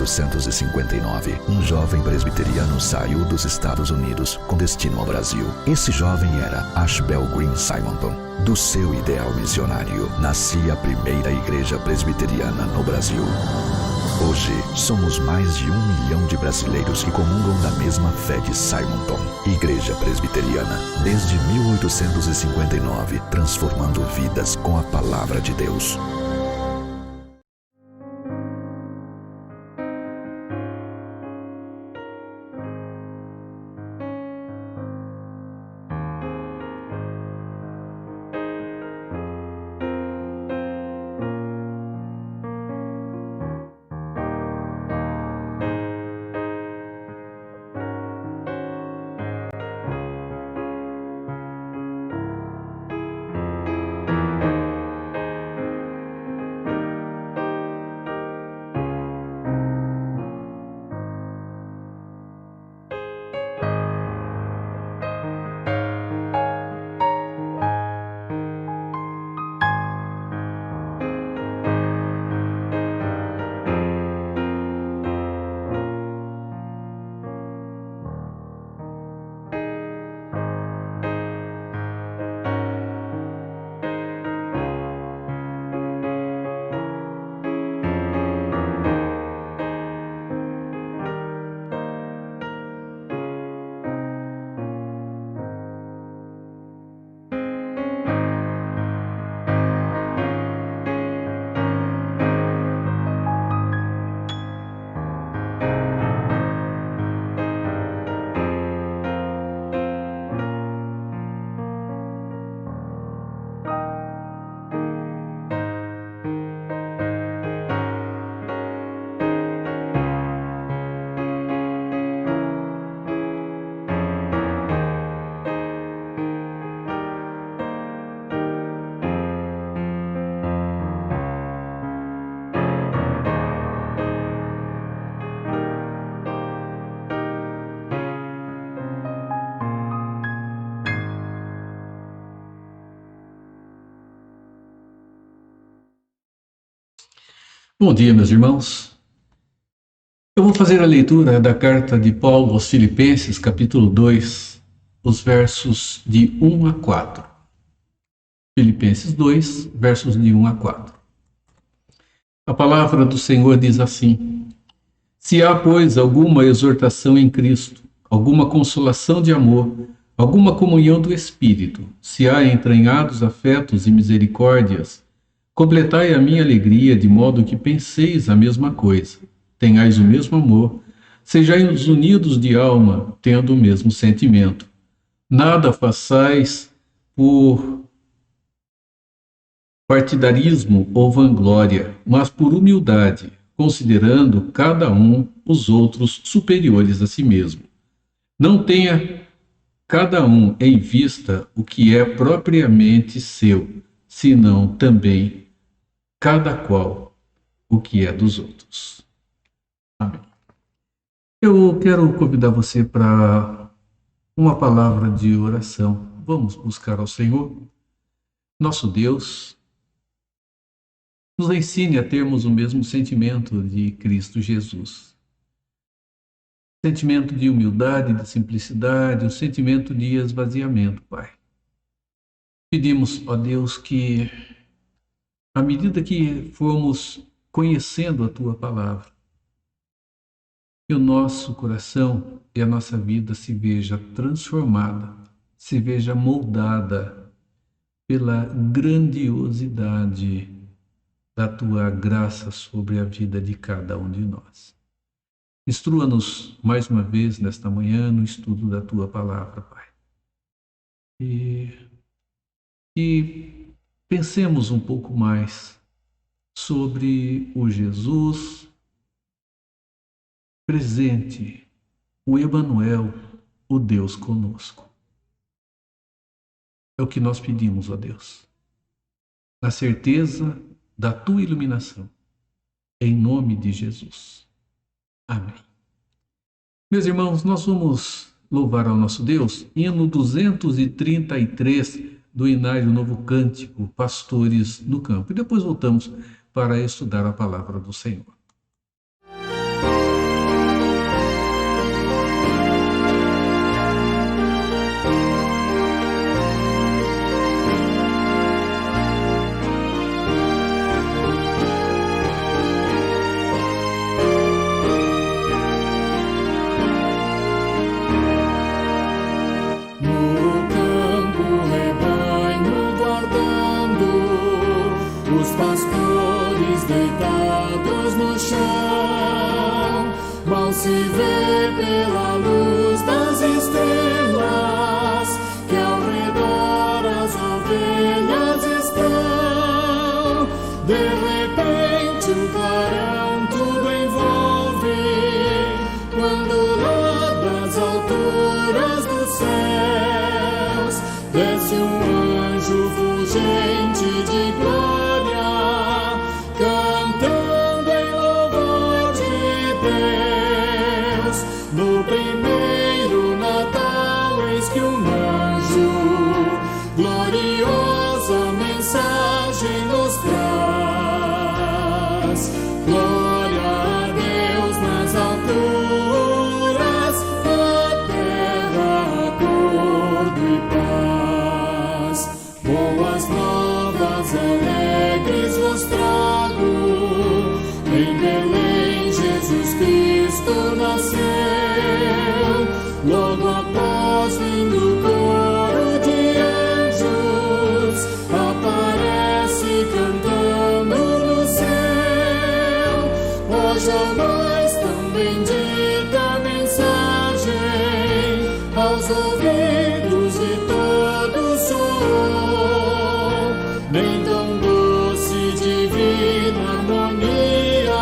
1859, um jovem presbiteriano saiu dos Estados Unidos com destino ao Brasil. Esse jovem era Ashbel Green Simonton. Do seu ideal missionário, nascia a primeira igreja presbiteriana no Brasil. Hoje, somos mais de 1 milhão de brasileiros que comungam da mesma fé de Simonton. Igreja Presbiteriana, desde 1859, transformando vidas com a palavra de Deus. Bom dia, meus irmãos. Eu vou fazer a leitura da carta de Paulo aos Filipenses, capítulo 2, os versos de 1 a 4. Filipenses 2, versos de 1 a 4. A palavra do Senhor diz assim: Se há, pois, alguma exortação em Cristo, alguma consolação de amor, alguma comunhão do Espírito, se há entranhados afetos e misericórdias, completai a minha alegria, de modo que penseis a mesma coisa, tenhais o mesmo amor, sejais unidos de alma, tendo o mesmo sentimento. Nada façais por partidarismo ou vanglória, mas por humildade, considerando cada um os outros superiores a si mesmo. Não tenha cada um em vista o que é propriamente seu, senão também cada qual o que é dos outros. Amém. Eu quero convidar você para uma palavra de oração. Vamos buscar ao Senhor. Nosso Deus, nos ensine a termos o mesmo sentimento de Cristo Jesus. Sentimento de humildade, de simplicidade, um sentimento de esvaziamento, Pai. Pedimos, ó Deus, que à medida que formos conhecendo a Tua palavra, que o nosso coração e a nossa vida se veja transformada, se veja moldada pela grandiosidade da Tua graça sobre a vida de cada um de nós. Instrua-nos mais uma vez nesta manhã no estudo da Tua palavra, Pai. E pensemos um pouco mais sobre o Jesus presente, o Emanuel, o Deus conosco. É o que nós pedimos, ó Deus, na certeza da Tua iluminação, em nome de Jesus. Amém. Meus irmãos, nós vamos louvar ao nosso Deus, hino 233 do Inário Novo Cântico, Pastores no Campo. E depois voltamos para estudar a palavra do Senhor. se vê pela luz das estrelas, que ao redor as ovelhas estão. De repente um clarão tudo envolve, quando lá das alturas dos céus desce um anjo fulgente de glória, cantando em louvor de Deus. No primeiro Natal eis que um anjo gloriosa mensagem nos traz. Glória a Deus nas alturas, na terra acordo e paz. Boas novas alegres vos trago, em Belém Jesus Cristo nasceu. Logo após lindo coro de anjos, aparece cantando no céu. Hoje a nós tão bendita mensagem, aos ouvidos de todos soou. Nem tão doce e divina harmonia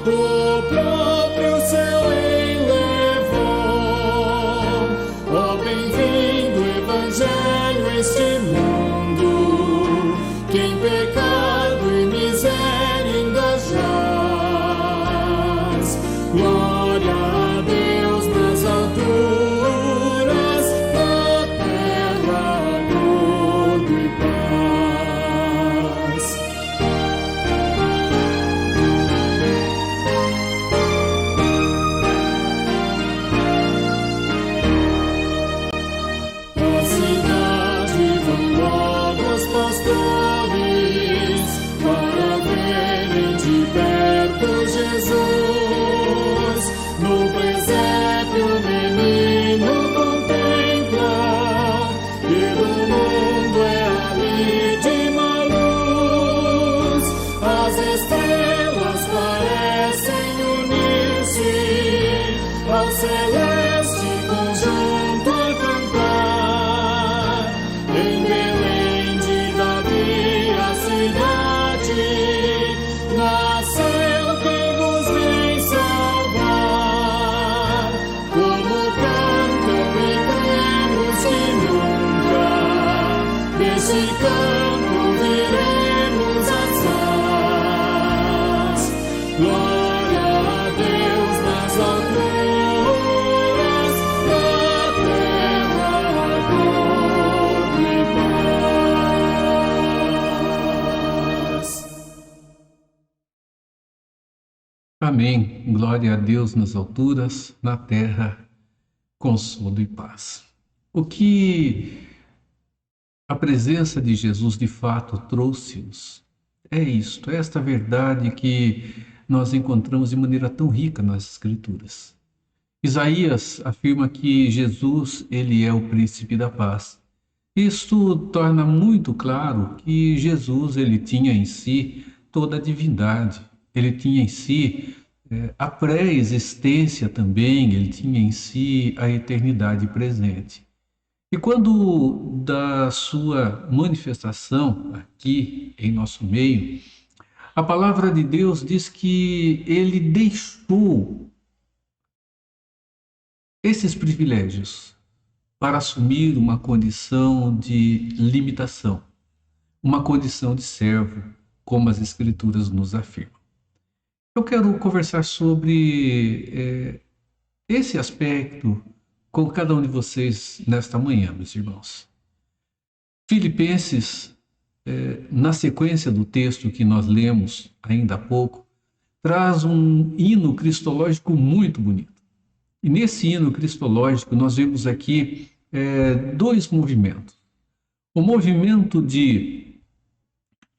o próprio céu enlevou. Ó, bem-vindo Evangelho a este mundo, que em pecado e miséria ainda jaz. Glória a Deus nas alturas, na terra acordo e paz. A cidade vão logo os pastores, para verem de perto Jesus. No presépio o menino contemplam, e do mundo é ali de uma luz. As estrelas parecem unir-se ao celeste conjunto a cantar. Em Belém de Davi a cidade, nasceu quem vos vem salvar. Como cantam e cremos que nunca desse campo viremos assaz. Glória a Deus nas alturas, na terra acordo e paz. Amém. Glória a Deus nas alturas, na terra, consolo e paz. O que a presença de Jesus de fato trouxe-nos é isto, é esta verdade que nós encontramos de maneira tão rica nas Escrituras. Isaías afirma que Jesus, ele é o príncipe da paz. Isto torna muito claro que Jesus, ele tinha em si toda a divindade, ele tinha em si a pré-existência também, ele tinha em si a eternidade presente. E quando da sua manifestação aqui em nosso meio, a palavra de Deus diz que ele deixou esses privilégios para assumir uma condição de limitação, uma condição de servo, como as Escrituras nos afirmam. Eu quero conversar sobre esse aspecto com cada um de vocês nesta manhã, meus irmãos. Filipenses, na sequência do texto que nós lemos ainda há pouco, traz um hino cristológico muito bonito. E nesse hino cristológico nós vemos aqui dois movimentos. O movimento de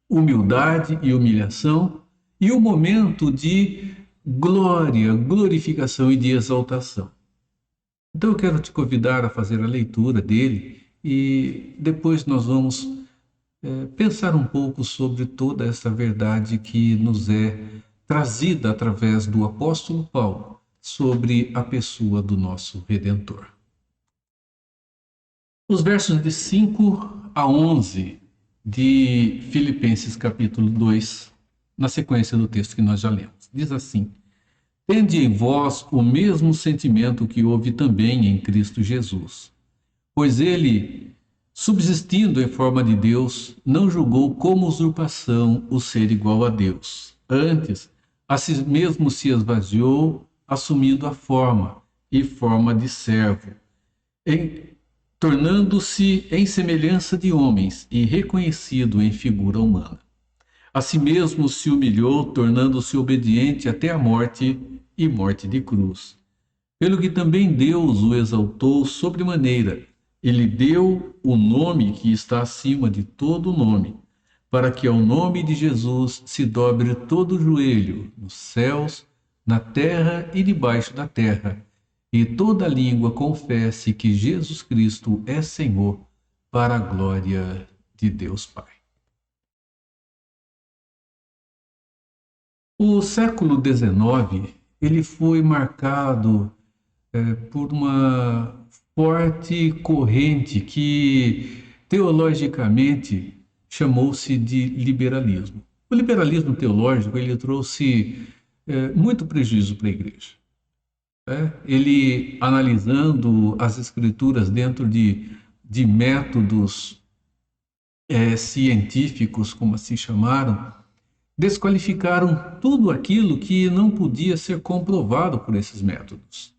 humildade e humilhação e o momento de glória, glorificação e de exaltação. Então eu quero te convidar a fazer a leitura dele e depois nós vamos pensar um pouco sobre toda essa verdade que nos é trazida através do apóstolo Paulo, sobre a pessoa do nosso Redentor. Os versos de 5 a 11 de Filipenses capítulo 2, na sequência do texto que nós já lemos, diz assim: Tende em vós o mesmo sentimento que houve também em Cristo Jesus, pois ele, subsistindo em forma de Deus, não julgou como usurpação o ser igual a Deus. Antes, a si mesmo se esvaziou, assumindo a forma de servo, tornando-se em semelhança de homens e reconhecido em figura humana. A si mesmo se humilhou, tornando-se obediente até a morte e morte de cruz. Pelo que também Deus o exaltou sobremaneira, e lhe deu o nome que está acima de todo nome, para que ao nome de Jesus se dobre todo o joelho, nos céus, na terra e debaixo da terra, e toda língua confesse que Jesus Cristo é Senhor, para a glória de Deus Pai. O século XIX, ele foi marcado por uma forte corrente que, teologicamente, chamou-se de liberalismo. O liberalismo teológico, ele trouxe muito prejuízo para a igreja. Ele, analisando as escrituras dentro de métodos científicos, como assim chamaram, desqualificaram tudo aquilo que não podia ser comprovado por esses métodos.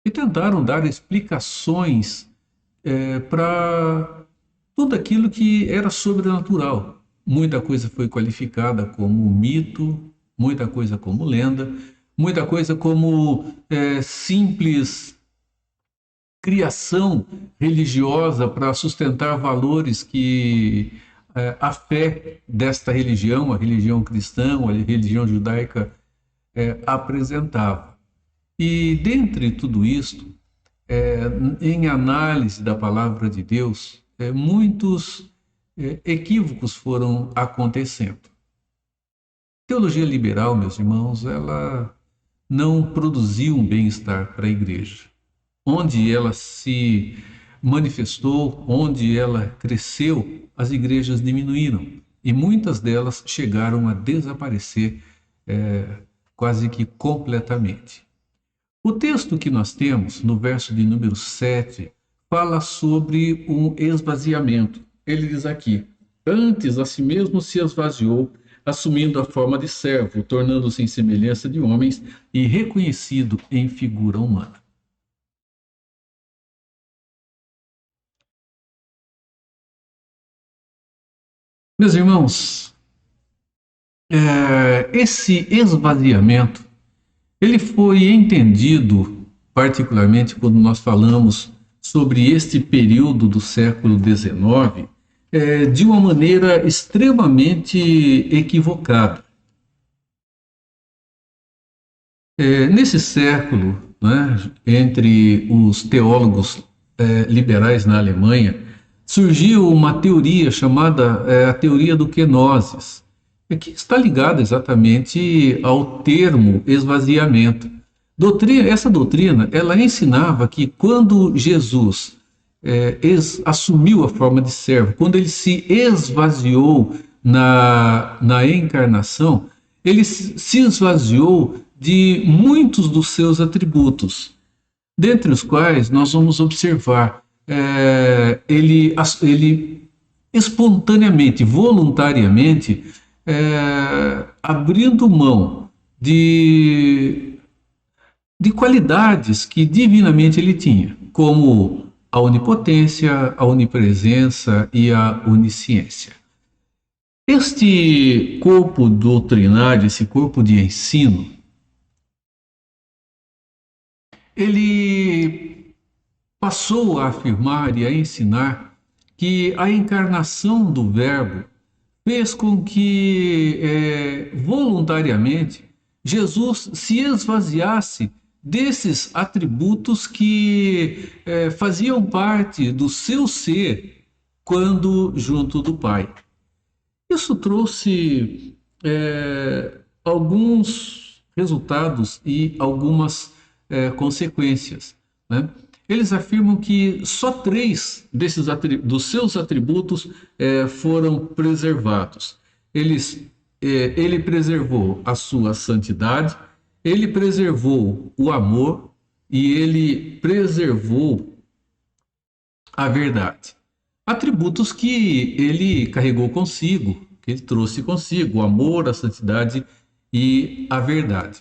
E tentaram dar explicações para tudo aquilo que era sobrenatural. Muita coisa foi qualificada como mito, muita coisa como lenda, muita coisa como simples criação religiosa para sustentar valores que a fé desta religião, a religião cristã, a religião judaica, apresentava. E dentre tudo isto, em análise da palavra de Deus, muitos equívocos foram acontecendo. Teologia liberal, meus irmãos, ela não produziu um bem-estar para a igreja. Onde ela se manifestou, onde ela cresceu, as igrejas diminuíram e muitas delas chegaram a desaparecer quase que completamente. O texto que nós temos, no verso de número 7, fala sobre um esvaziamento. Ele diz aqui: Antes a si mesmo se esvaziou, assumindo a forma de servo, tornando-se em semelhança de homens e reconhecido em figura humana. Meus irmãos, esse esvaziamento, ele foi entendido, particularmente quando nós falamos sobre este período do século XIX, de uma maneira extremamente equivocada. Nesse século, né, entre os teólogos liberais na Alemanha, surgiu uma teoria chamada a teoria do kenosis, que está ligada exatamente ao termo esvaziamento. Essa doutrina, ela ensinava que quando Jesus assumiu a forma de servo, quando ele se esvaziou na encarnação, ele se esvaziou de muitos dos seus atributos, dentre os quais nós vamos observar ele espontaneamente, voluntariamente, abrindo mão de qualidades que divinamente ele tinha, como a onipotência, a onipresença e a onisciência. Este corpo doutrinário, esse corpo de ensino, ele passou a afirmar e a ensinar que a encarnação do Verbo fez com que, voluntariamente, Jesus se esvaziasse desses atributos que faziam parte do seu ser quando junto do Pai. Isso trouxe alguns resultados e algumas consequências, né? Eles afirmam que só 3 dos seus atributos foram preservados. Ele preservou a sua santidade, ele preservou o amor e ele preservou a verdade. Atributos que ele carregou consigo, que ele trouxe consigo: o amor, a santidade e a verdade.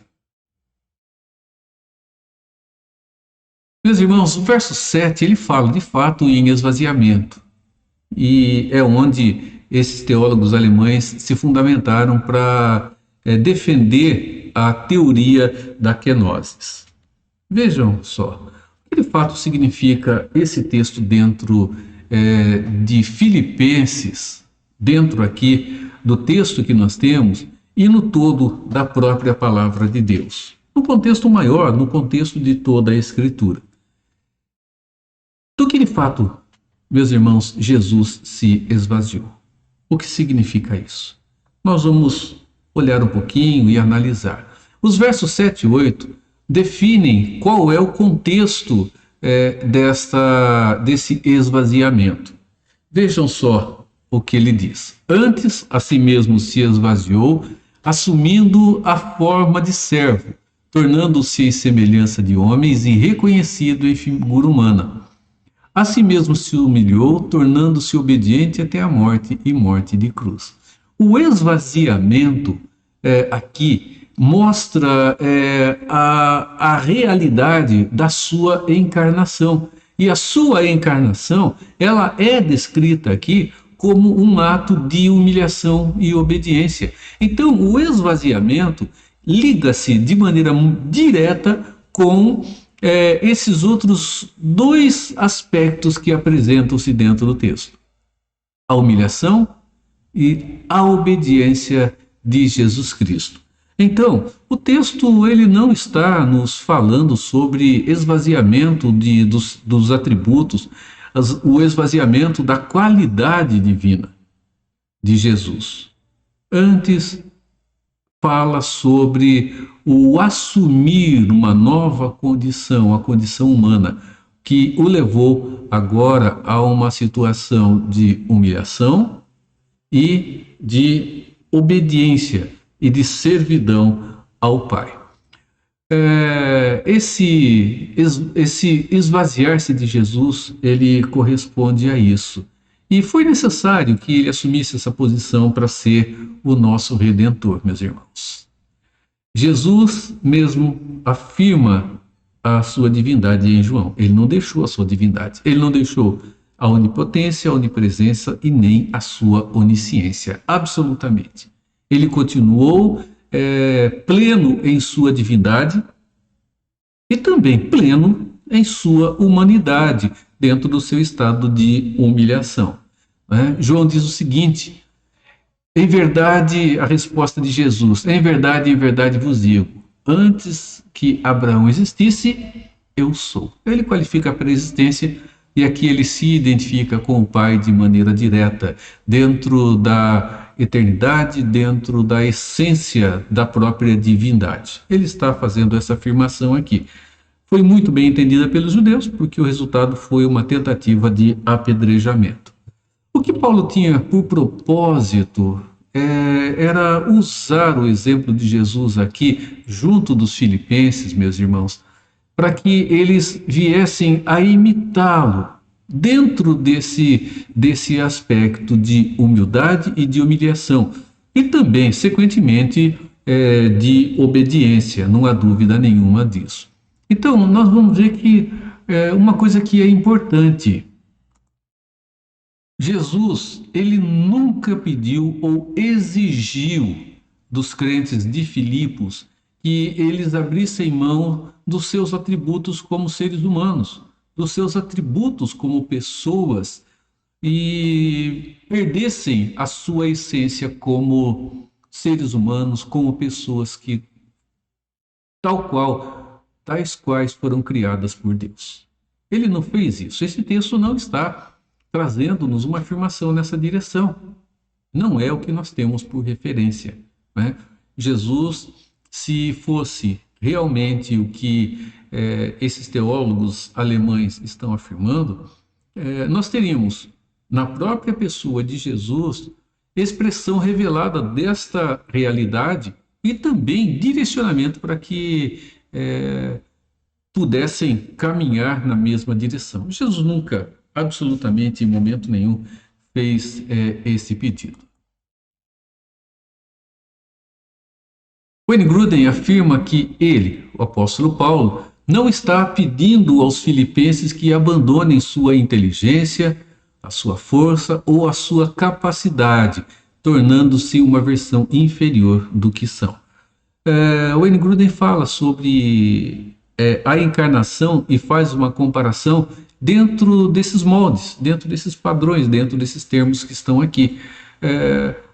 Meus irmãos, o verso 7 ele fala de fato em esvaziamento, e é onde esses teólogos alemães se fundamentaram para defender a teoria da kenosis. Vejam só, o que de fato significa esse texto dentro de Filipenses, dentro aqui do texto que nós temos e no todo da própria palavra de Deus, no contexto maior, no contexto de toda a Escritura. Do que de fato, meus irmãos, Jesus se esvaziou? O que significa isso? Nós vamos olhar um pouquinho e analisar. Os versos 7 e 8 definem qual é o contexto desse esvaziamento. Vejam só o que ele diz. Antes, a si mesmo se esvaziou, assumindo a forma de servo, tornando-se em semelhança de homens e reconhecido em figura humana. A si mesmo se humilhou, tornando-se obediente até a morte e morte de cruz. O esvaziamento aqui mostra a realidade da sua encarnação. E a sua encarnação, ela é descrita aqui como um ato de humilhação e obediência. Então, o esvaziamento liga-se de maneira direta com esses outros 2 aspectos que apresentam-se dentro do texto: a humilhação e a obediência de Jesus Cristo. Então, o texto ele não está nos falando sobre esvaziamento dos atributos, o esvaziamento da qualidade divina de Jesus. Antes, fala sobre o assumir uma nova condição, a condição humana, que o levou agora a uma situação de humilhação e de obediência e de servidão ao Pai. Esse esvaziar-se de Jesus, ele corresponde a isso. E foi necessário que ele assumisse essa posição para ser o nosso Redentor, meus irmãos. Jesus mesmo afirma a sua divindade em João. Ele não deixou a sua divindade. Ele não deixou a onipotência, a onipresença e nem a sua onisciência. Absolutamente. Ele continuou pleno em sua divindade e também pleno em sua humanidade, dentro do seu estado de humilhação. João diz o seguinte: em verdade, a resposta de Jesus: em verdade vos digo, antes que Abraão existisse, eu sou. Ele qualifica a preexistência e aqui ele se identifica com o Pai de maneira direta, dentro da eternidade, dentro da essência da própria divindade. Ele está fazendo essa afirmação aqui. Foi muito bem entendida pelos judeus, porque o resultado foi uma tentativa de apedrejamento. O que Paulo tinha por propósito era usar o exemplo de Jesus aqui, junto dos filipenses, meus irmãos, para que eles viessem a imitá-lo dentro desse aspecto de humildade e de humilhação, e também, sequentemente, de obediência, não há dúvida nenhuma disso. Então, nós vamos ver que uma coisa que é importante: Jesus, ele nunca pediu ou exigiu dos crentes de Filipos que eles abrissem mão dos seus atributos como seres humanos, dos seus atributos como pessoas, e perdessem a sua essência como seres humanos, como pessoas que, tais quais foram criadas por Deus. Ele não fez isso. Esse texto não está trazendo-nos uma afirmação nessa direção. Não é o que nós temos por referência, né? Jesus, se fosse realmente o que esses teólogos alemães estão afirmando, nós teríamos na própria pessoa de Jesus expressão revelada desta realidade e também direcionamento para que pudessem caminhar na mesma direção. Jesus nunca, absolutamente em momento nenhum, fez esse pedido. Wayne Grudem afirma que ele, o apóstolo Paulo, não está pedindo aos filipenses que abandonem sua inteligência, a sua força ou a sua capacidade, tornando-se uma versão inferior do que são. Wayne Grudem fala sobre a encarnação e faz uma comparação dentro desses moldes, dentro desses padrões, dentro desses termos que estão aqui.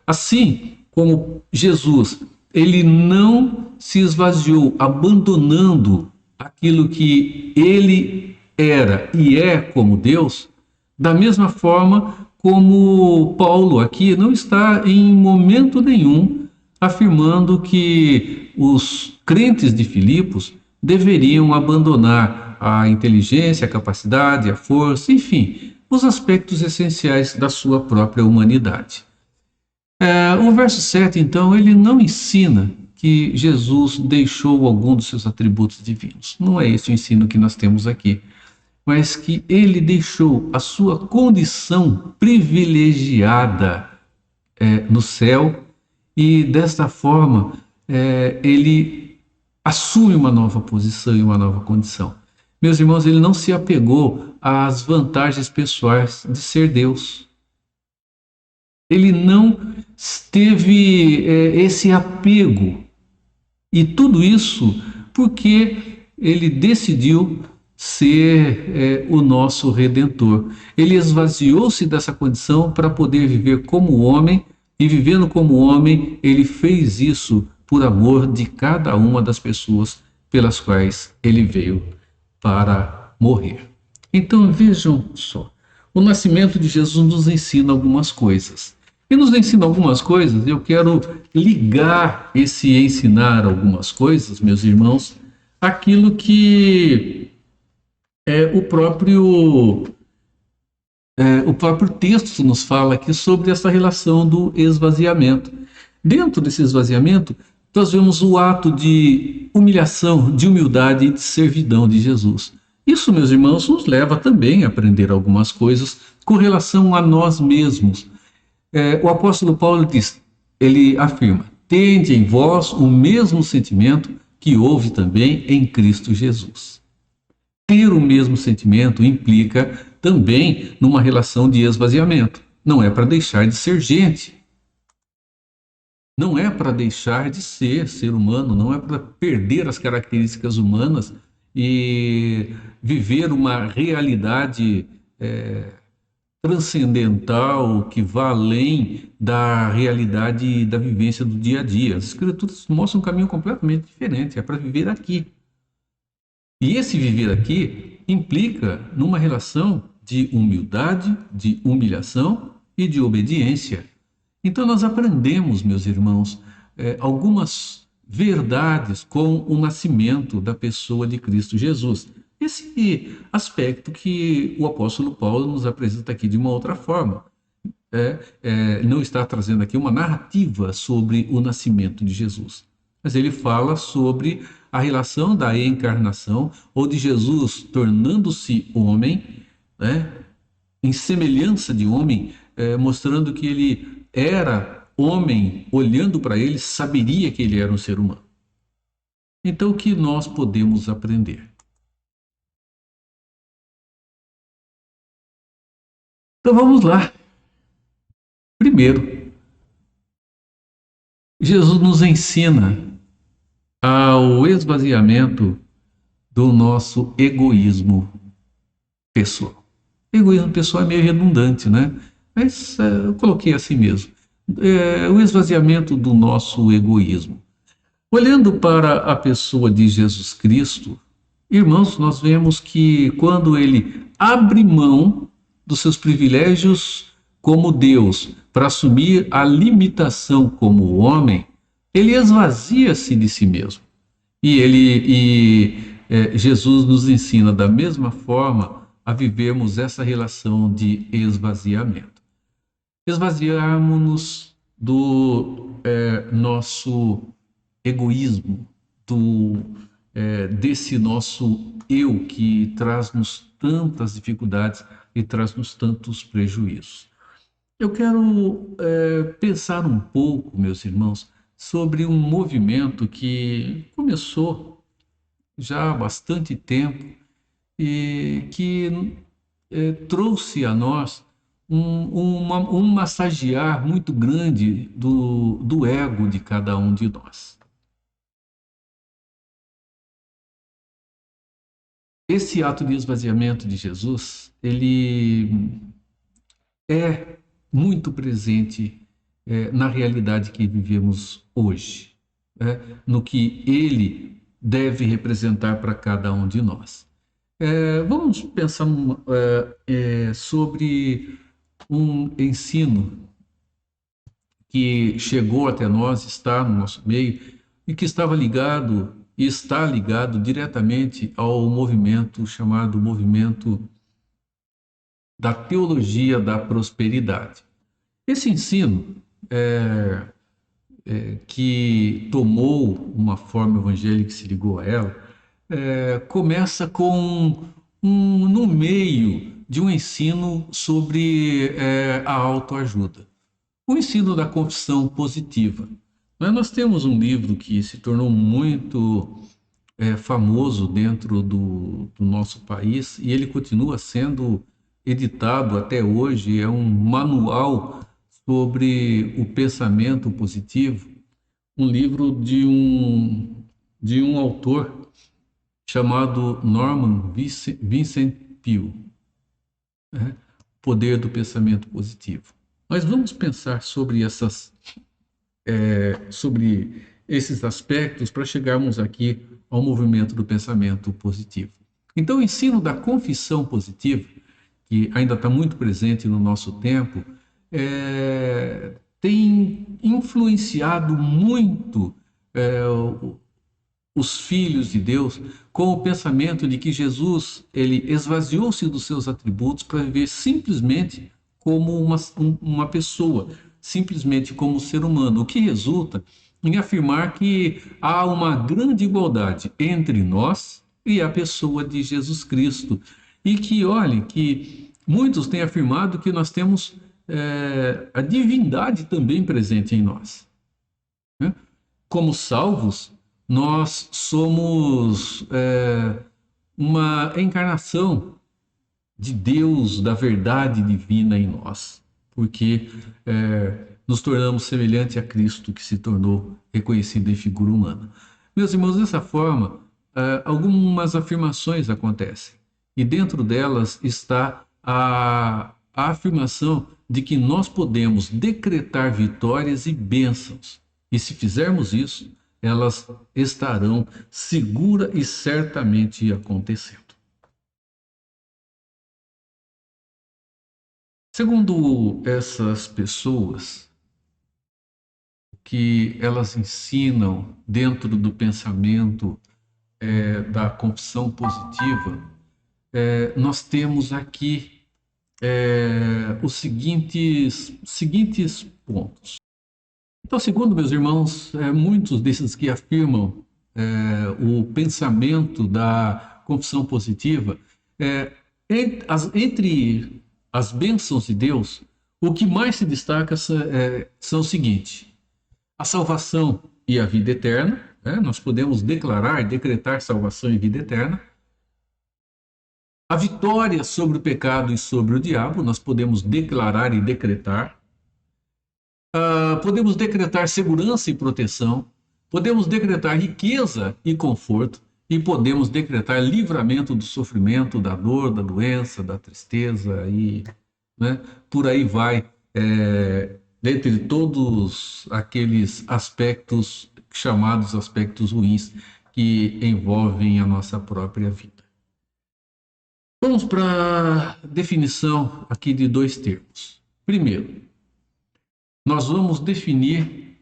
Assim como Jesus, ele não se esvaziou, abandonando aquilo que ele era e é como Deus, da mesma forma como Paulo aqui não está em momento nenhum afirmando que os crentes de Filipos deveriam abandonar a inteligência, a capacidade, a força, enfim, os aspectos essenciais da sua própria humanidade. O verso 7, então, ele não ensina que Jesus deixou algum dos seus atributos divinos. Não é esse o ensino que nós temos aqui, mas que ele deixou a sua condição privilegiada no céu e, desta forma, ele assume uma nova posição e uma nova condição. Meus irmãos, ele não se apegou às vantagens pessoais de ser Deus. Ele não teve esse apego. E tudo isso porque ele decidiu ser o nosso Redentor. Ele esvaziou-se dessa condição para poder viver como homem, e vivendo como homem, ele fez isso por amor de cada uma das pessoas pelas quais ele veio para morrer. Então vejam só, o nascimento de Jesus nos ensina algumas coisas. E nos ensina algumas coisas, eu quero ligar esse ensinar algumas coisas, meus irmãos, àquilo que o próprio texto nos fala aqui sobre essa relação do esvaziamento. Dentro desse esvaziamento, nós vemos o ato de humilhação, de humildade e de servidão de Jesus. Isso, meus irmãos, nos leva também a aprender algumas coisas com relação a nós mesmos. O apóstolo Paulo ele afirma: tende em vós o mesmo sentimento que houve também em Cristo Jesus. Ter o mesmo sentimento implica também numa relação de esvaziamento. Não é para deixar de ser gente. Não é para deixar de ser humano, não é para perder as características humanas e viver uma realidade transcendental que vá além da realidade da vivência do dia a dia. As Escrituras mostram um caminho completamente diferente, é para viver aqui. E esse viver aqui implica numa relação de humildade, de humilhação e de obediência. Então nós aprendemos, meus irmãos, algumas verdades com o nascimento da pessoa de Cristo Jesus. Esse aspecto que o apóstolo Paulo nos apresenta aqui de uma outra forma. Não está trazendo aqui uma narrativa sobre o nascimento de Jesus, mas ele fala sobre a relação da encarnação, ou de Jesus tornando-se homem, em semelhança de homem, mostrando que ele era homem, olhando para ele, saberia que ele era um ser humano. Então, o que nós podemos aprender? Então, vamos lá. Primeiro, Jesus nos ensina ao esvaziamento do nosso egoísmo pessoal. Egoísmo pessoal é meio redundante, né? Mas eu coloquei assim mesmo. O esvaziamento do nosso egoísmo. Olhando para a pessoa de Jesus Cristo, irmãos, nós vemos que quando ele abre mão dos seus privilégios como Deus para assumir a limitação como homem, ele esvazia-se de si mesmo. Jesus nos ensina da mesma forma a vivermos essa relação de esvaziamento. Esvaziarmos-nos do nosso egoísmo, desse nosso eu que traz-nos tantas dificuldades e traz-nos tantos prejuízos. Eu quero pensar um pouco, meus irmãos, sobre um movimento que começou já há bastante tempo e que trouxe a nós um massagear muito grande do ego de cada um de nós. Esse ato de esvaziamento de Jesus, ele é muito presente na realidade que vivemos hoje, no que ele deve representar para cada um de nós. Vamos pensar sobre um ensino que chegou até nós, está no nosso meio, e que estava ligado e está ligado diretamente ao movimento chamado movimento da teologia da prosperidade. Esse ensino que tomou uma forma evangélica e se ligou a ela, começa com no meio de um ensino sobre a autoajuda. O ensino da confissão positiva. Nós temos um livro que se tornou muito famoso dentro do nosso país e ele continua sendo editado até hoje, é um manual sobre o pensamento positivo, um livro de um autor chamado Norman Vincent Peale, Poder do Pensamento Positivo. Nós vamos pensar sobre esses aspectos para chegarmos aqui ao movimento do pensamento positivo. Então, o ensino da confissão positiva, que ainda está muito presente no nosso tempo, tem influenciado muito os filhos de Deus com o pensamento de que Jesus ele esvaziou-se dos seus atributos para viver simplesmente como uma pessoa, simplesmente como ser humano, o que resulta em afirmar que há uma grande igualdade entre nós e a pessoa de Jesus Cristo. E que, olhe, que muitos têm afirmado que nós temos a divindade também presente em nós. Como salvos, nós somos uma encarnação de Deus, da verdade divina em nós, porque nos tornamos semelhante a Cristo, que se tornou reconhecido em figura humana. Meus irmãos, dessa forma, algumas afirmações acontecem, e dentro delas está a afirmação de que nós podemos decretar vitórias e bênçãos, e se fizermos isso, elas estarão segura e certamente acontecendo. Segundo essas pessoas, que elas ensinam dentro do pensamento da confissão positiva, nós temos aqui os seguintes pontos. Então, segundo meus irmãos, muitos desses que afirmam o pensamento da confissão positiva, entre as bênçãos de Deus, o que mais se destaca são o seguinte: a salvação e a vida eterna, nós podemos decretar salvação e vida eterna. A vitória sobre o pecado e sobre o diabo, nós podemos declarar e decretar. Podemos decretar segurança e proteção, podemos decretar riqueza e conforto, e podemos decretar livramento do sofrimento, da dor, da doença, da tristeza, e por aí vai, dentre todos aqueles aspectos chamados aspectos ruins que envolvem a nossa própria vida. Vamos para a definição aqui de dois termos. Primeiro, nós vamos definir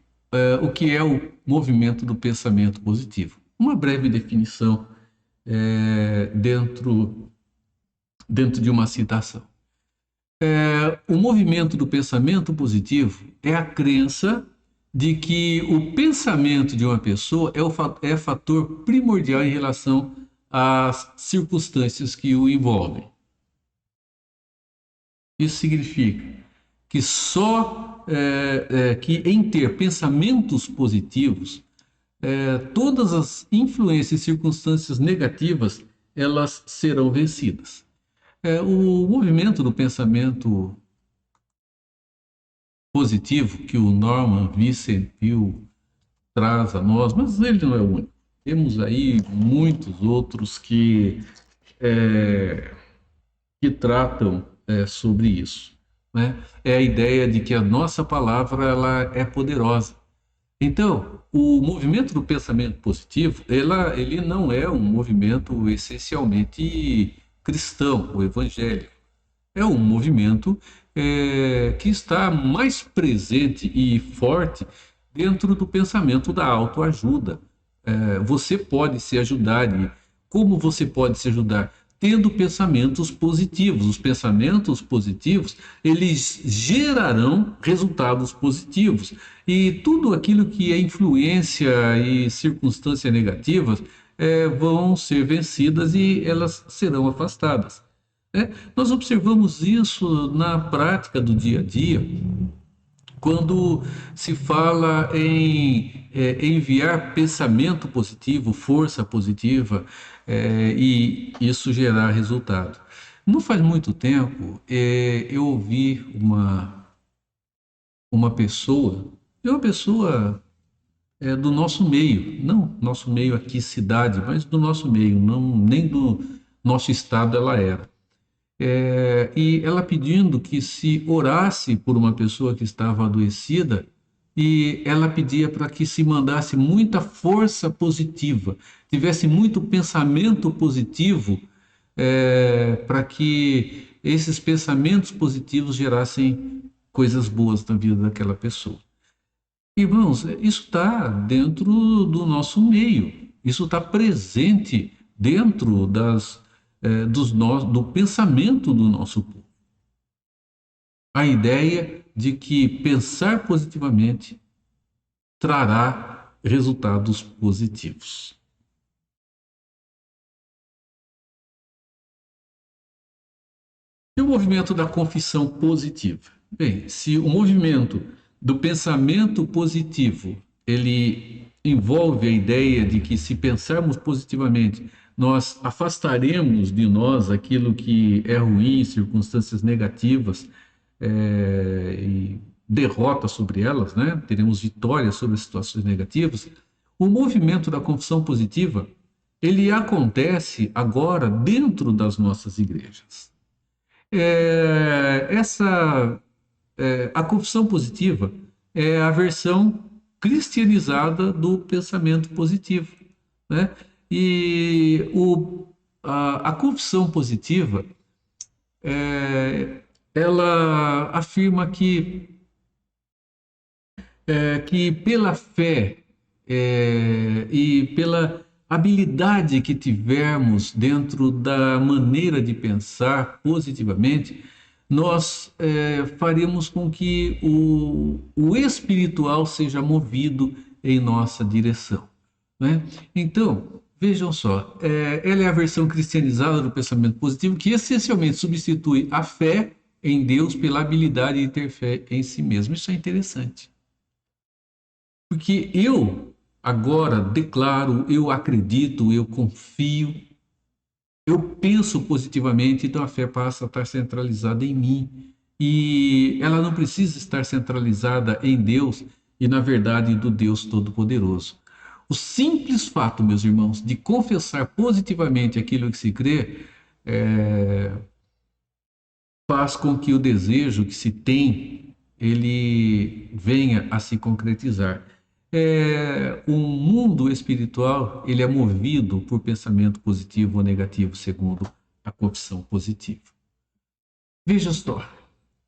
o que é o movimento do pensamento positivo. uma breve definição dentro de uma citação. O movimento do pensamento positivo é a crença de que o pensamento de uma pessoa é fator primordial em relação às circunstâncias que o envolvem. Isso significa que que em ter pensamentos positivos, todas as influências e circunstâncias negativas elas serão vencidas. O movimento do pensamento positivo que o Norman Vincent Peale traz a nós, mas ele não é o único. Temos aí muitos outros que tratam sobre isso, né? É a ideia de que a nossa palavra ela é poderosa. Então, o movimento do pensamento positivo, ele não é um movimento essencialmente cristão ou evangélico. É um movimento que está mais presente e forte dentro do pensamento da autoajuda. Você pode se ajudar. E como você pode se ajudar? Tendo pensamentos positivos. Os pensamentos positivos, eles gerarão resultados positivos. E tudo aquilo que é influência e circunstância negativas vão ser vencidas e elas serão afastadas. Nós observamos isso na prática do dia a dia, quando se fala em enviar pensamento positivo, força positiva, e isso gerar resultado. Não faz muito tempo, eu ouvi uma pessoa do nosso meio, não nosso meio aqui cidade, mas do nosso meio, não, nem do nosso estado ela era. E ela pedindo que se orasse por uma pessoa que estava adoecida, e ela pedia para que se mandasse muita força positiva, tivesse muito pensamento positivo, para que esses pensamentos positivos gerassem coisas boas na vida daquela pessoa. Irmãos, isso está dentro do nosso meio, isso está presente dentro do pensamento do nosso povo. A ideia de que pensar positivamente trará resultados positivos. E o movimento da confissão positiva? Bem, se o movimento do pensamento positivo ele envolve a ideia de que se pensarmos positivamente nós afastaremos de nós aquilo que é ruim, circunstâncias negativas, e derrota sobre elas, né? Teremos vitória sobre as situações negativas. O movimento da confissão positiva, ele acontece agora dentro das nossas igrejas. A confissão positiva é a versão cristianizada do pensamento positivo, né? E a confissão positiva, ela afirma que pela fé e pela habilidade que tivermos dentro da maneira de pensar positivamente, nós faremos com que o espiritual seja movido em nossa direção, né? Então, vejam só, ela é a versão cristianizada do pensamento positivo que essencialmente substitui a fé em Deus pela habilidade de ter fé em si mesmo. Isso é interessante. Porque eu agora declaro, eu acredito, eu confio, eu penso positivamente, então a fé passa a estar centralizada em mim. E ela não precisa estar centralizada em Deus e, na verdade, do Deus Todo-Poderoso. O simples fato, meus irmãos, de confessar positivamente aquilo que se crê, faz com que o desejo que se tem, ele venha a se concretizar. O mundo espiritual, ele é movido por pensamento positivo ou negativo, segundo a confissão positiva. Veja só,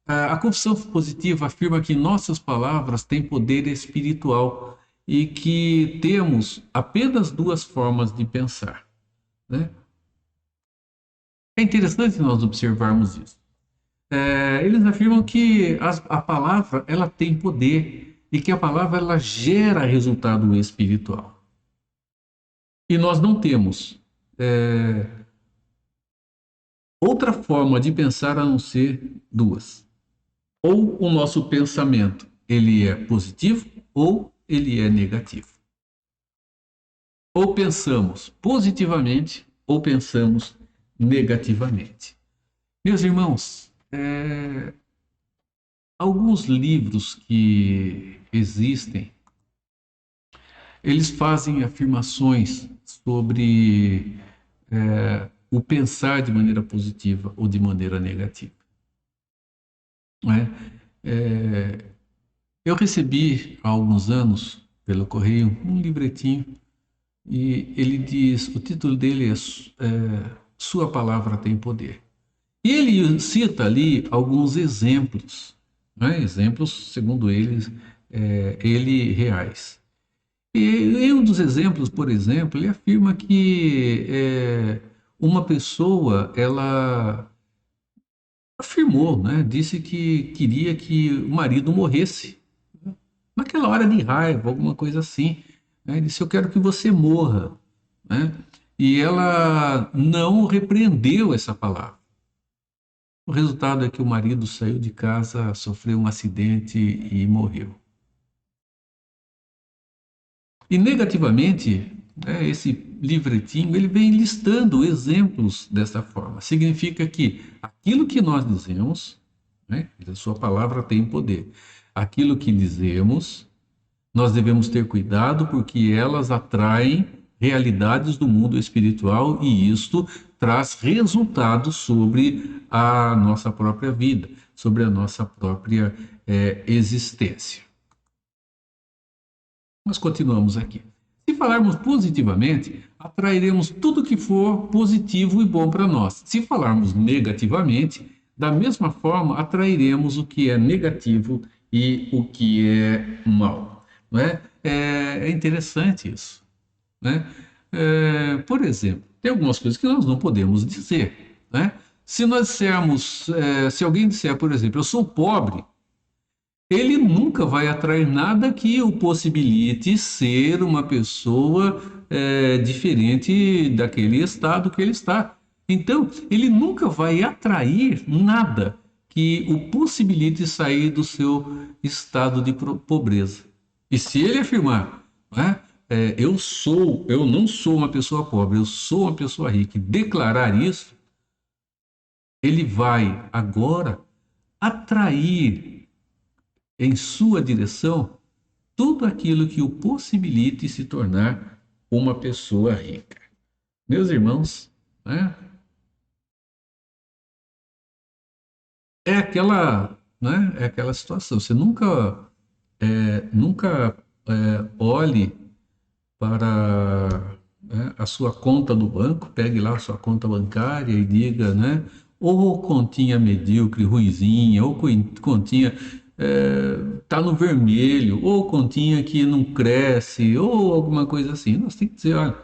a confissão positiva afirma que nossas palavras têm poder espiritual e que temos apenas duas formas de pensar, né? É interessante nós observarmos isso. Eles afirmam que a palavra ela tem poder e que a palavra ela gera resultado espiritual. E nós não temos outra forma de pensar a não ser duas. Ou o nosso pensamento ele é positivo ou ele é negativo. Ou pensamos positivamente ou pensamos negativamente. Meus irmãos, alguns livros que existem, eles fazem afirmações sobre o pensar de maneira positiva ou de maneira negativa. Não é? Eu recebi há alguns anos, pelo correio, um livretinho e ele diz, o título dele é Sua Palavra Tem Poder. E ele cita ali alguns exemplos, né? Exemplos, segundo ele reais. E em um dos exemplos, por exemplo, ele afirma que uma pessoa, ela afirmou, né? Disse que queria que o marido morresse, naquela hora de raiva, alguma coisa assim. Né? Disse, eu quero que você morra. Né? E ela não repreendeu essa palavra. O resultado é que o marido saiu de casa, sofreu um acidente e morreu. E negativamente, esse livretinho ele vem listando exemplos dessa forma. Significa que aquilo que nós dizemos, né, a sua palavra tem poder. Aquilo que dizemos, nós devemos ter cuidado porque elas atraem realidades do mundo espiritual e isto traz resultados sobre a nossa própria vida, sobre a nossa própria existência. Nós continuamos aqui. Se falarmos positivamente, atrairemos tudo que for positivo e bom para nós. Se falarmos negativamente, da mesma forma, atrairemos o que é negativo e o que é mal. Não é? É interessante isso. Né? Por exemplo, tem algumas coisas que nós não podemos dizer. Né? Se nós dissermos, se alguém disser, por exemplo, eu sou pobre, ele nunca vai atrair nada que o possibilite ser uma pessoa diferente daquele estado que ele está. Então, ele nunca vai atrair nada que o possibilite sair do seu estado de pobreza. E se ele afirmar, né, eu não sou uma pessoa pobre, eu sou uma pessoa rica, e declarar isso, ele vai agora atrair em sua direção tudo aquilo que o possibilite se tornar uma pessoa rica. Meus irmãos, né? É aquela situação. Você nunca olhe para a sua conta do banco, pegue lá a sua conta bancária e diga, né? Ou continha medíocre, ruizinha, ou continha tá no vermelho, ou continha que não cresce, ou alguma coisa assim. Nós temos que dizer, olha,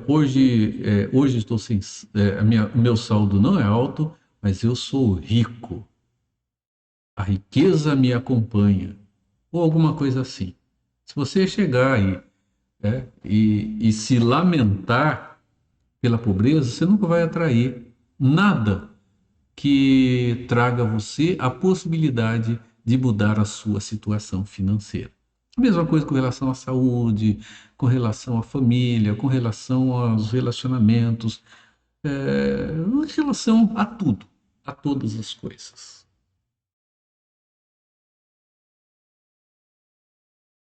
hoje estou sem, o meu saldo não é alto, mas eu sou rico. A riqueza me acompanha, ou alguma coisa assim. Se você chegar aí e se lamentar pela pobreza, você nunca vai atrair nada que traga a você a possibilidade de mudar a sua situação financeira. A mesma coisa com relação à saúde, com relação à família, com relação aos relacionamentos, em relação a tudo, a todas as coisas.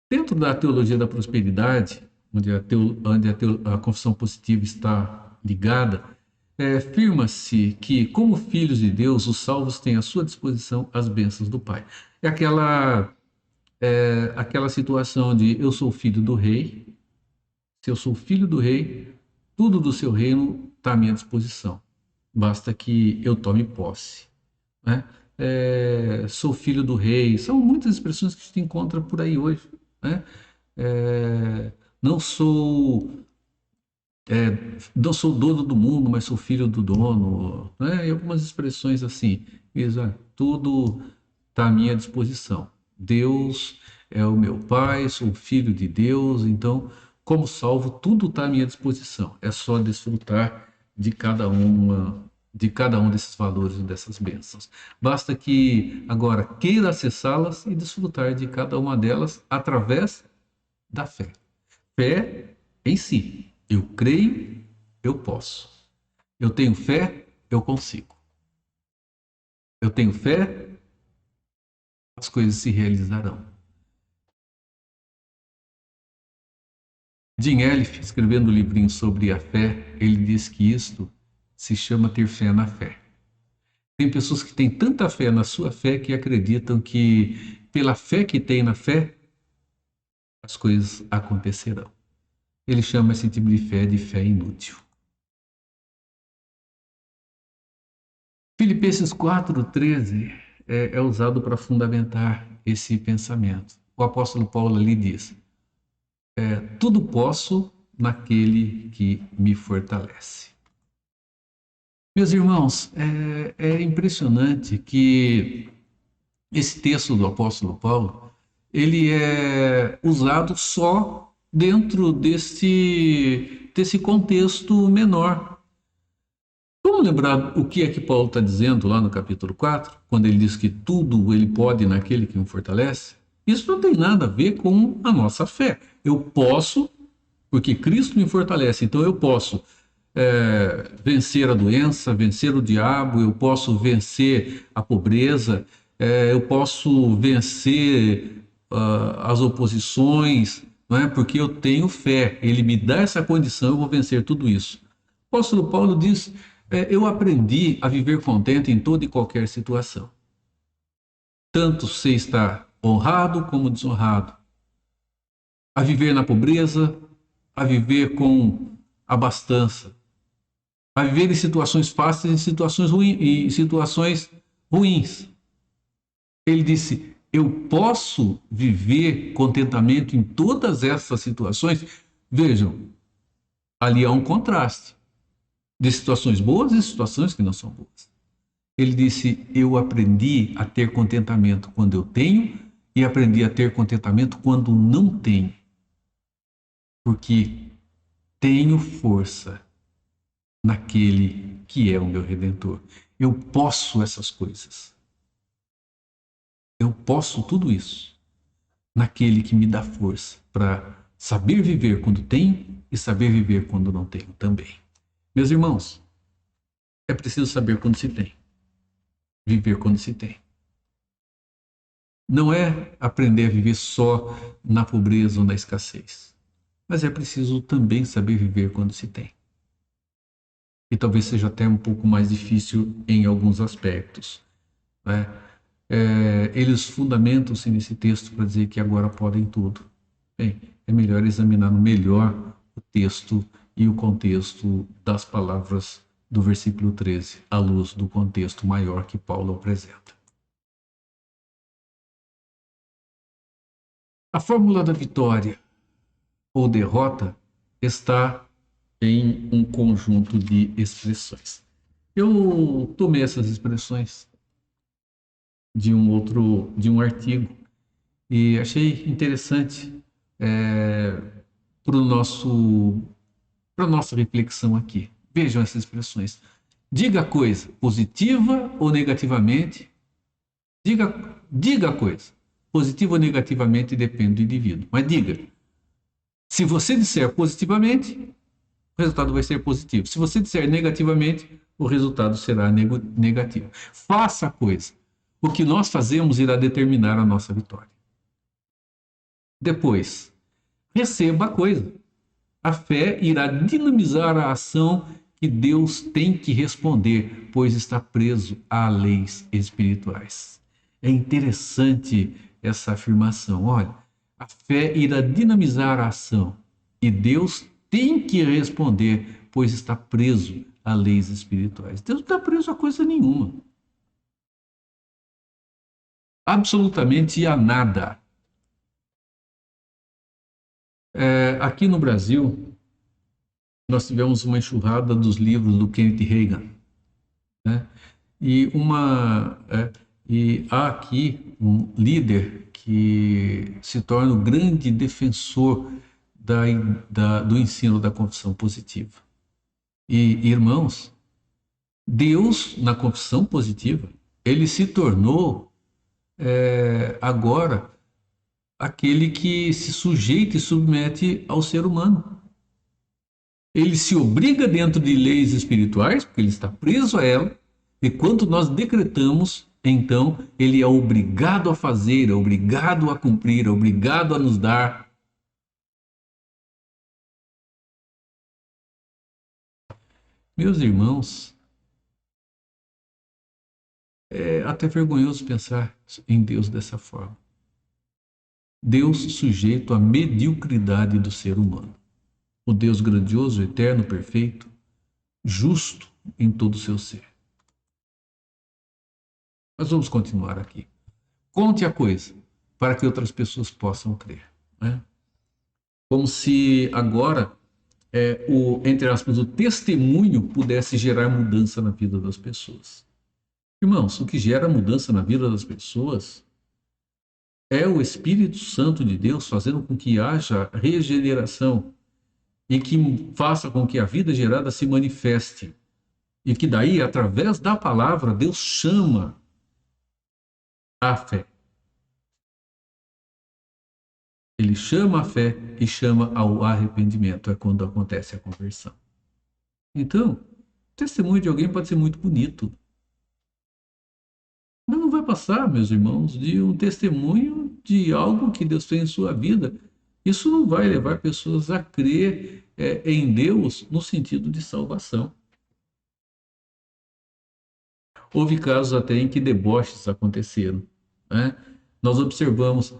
Dentro da teologia da prosperidade, onde a confissão positiva está ligada, afirma-se que, como filhos de Deus, os salvos têm à sua disposição as bênçãos do Pai. É aquela situação de eu sou filho do rei, se eu sou filho do rei, tudo do seu reino está à minha disposição, basta que eu tome posse. Né? Sou filho do rei, são muitas expressões que a gente encontra por aí hoje. né? Não sou não sou dono do mundo, mas sou filho do dono, né? E algumas expressões assim. Tudo está à minha disposição. Deus é o meu Pai, sou filho de Deus, então, como salvo, tudo está à minha disposição. É só desfrutar de cada um desses valores e dessas bênçãos. Basta que agora queira acessá-las e desfrutar de cada uma delas através da fé. Fé em si. Eu creio, eu posso. Eu tenho fé, eu consigo. Eu tenho fé, as coisas se realizarão. Jim Elliff, escrevendo um livrinho sobre a fé, ele diz que isto se chama ter fé na fé. Tem pessoas que têm tanta fé na sua fé que acreditam que, pela fé que tem na fé, as coisas acontecerão. Ele chama esse tipo de fé inútil. Filipenses 4,13 é usado para fundamentar esse pensamento. O apóstolo Paulo ali diz: tudo posso naquele que me fortalece. Meus irmãos, é impressionante que esse texto do apóstolo Paulo, ele é usado só dentro desse contexto menor. Vamos lembrar o que é que Paulo está dizendo lá no capítulo 4, quando ele diz que tudo ele pode naquele que o fortalece? Isso não tem nada a ver com a nossa fé. Eu posso, porque Cristo me fortalece, então eu posso vencer a doença, vencer o diabo, eu posso vencer a pobreza, eu posso vencer as oposições, não é? Porque eu tenho fé, ele me dá essa condição, eu vou vencer tudo isso. O apóstolo Paulo diz: eu aprendi a viver contente em toda e qualquer situação. Tanto se está honrado como desonrado. A viver na pobreza, a viver com abastança. A viver em situações fáceis e situações ruins. Ele disse: eu posso viver contentamento em todas essas situações. Vejam, ali há um contraste de situações boas e situações que não são boas. Ele disse: eu aprendi a ter contentamento quando eu tenho e aprendi a ter contentamento quando não tenho. Porque tenho força naquele que é o meu Redentor. Eu posso essas coisas. Eu posso tudo isso naquele que me dá força para saber viver quando tenho e saber viver quando não tenho também. Meus irmãos, é preciso saber quando se tem, viver quando se tem. Não é aprender a viver só na pobreza ou na escassez, mas é preciso também saber viver quando se tem. E talvez seja até um pouco mais difícil em alguns aspectos, né? Eles fundamentam-se nesse texto para dizer que agora podem tudo. Bem, é melhor examinar melhor o texto e o contexto das palavras do versículo 13, à luz do contexto maior que Paulo apresenta. A fórmula da vitória ou derrota está em um conjunto de expressões. Eu tomei essas expressões de um artigo e achei interessante para nossa reflexão aqui. Vejam essas expressões. Diga a coisa positiva ou negativamente. Diga a coisa positiva ou negativamente, depende do indivíduo. Mas diga. Se você disser positivamente, o resultado vai ser positivo. Se você disser negativamente, o resultado será negativo. Faça a coisa. O que nós fazemos irá determinar a nossa vitória. Depois, receba a coisa. A fé irá dinamizar a ação que Deus tem que responder, pois está preso a leis espirituais. É interessante essa afirmação. Olha, a fé irá dinamizar a ação e Deus tem que responder, pois está preso a leis espirituais. Deus não está preso a coisa nenhuma. Absolutamente a nada. Aqui no Brasil, nós tivemos uma enxurrada dos livros do Kenneth Reagan, né? E, e há aqui um líder que se torna o grande defensor do ensino da confissão positiva. E, irmãos, Deus, na confissão positiva, ele se tornou agora aquele que se sujeita e submete ao ser humano. Ele se obriga dentro de leis espirituais, porque ele está preso a ela, e quando nós decretamos, então ele é obrigado a fazer, é obrigado a cumprir, é obrigado a nos dar. Meus irmãos, é até vergonhoso pensar em Deus dessa forma. Deus sujeito à mediocridade do ser humano. O Deus grandioso, eterno, perfeito, justo em todo o seu ser. Mas vamos continuar aqui. Conte a coisa, para que outras pessoas possam crer, né? Como se agora, entre aspas, o testemunho pudesse gerar mudança na vida das pessoas. Irmãos, o que gera mudança na vida das pessoas é o Espírito Santo de Deus fazendo com que haja regeneração e que faça com que a vida gerada se manifeste. E que daí, através da palavra, Deus chama a fé. Ele chama a fé e chama ao arrependimento. É quando acontece a conversão. Então, o testemunho de alguém pode ser muito bonito, mas não vai passar, meus irmãos, de um testemunho de algo que Deus fez em sua vida. Isso não vai levar pessoas a crer em Deus no sentido de salvação. Houve casos até em que deboches aconteceram, né? Nós observamos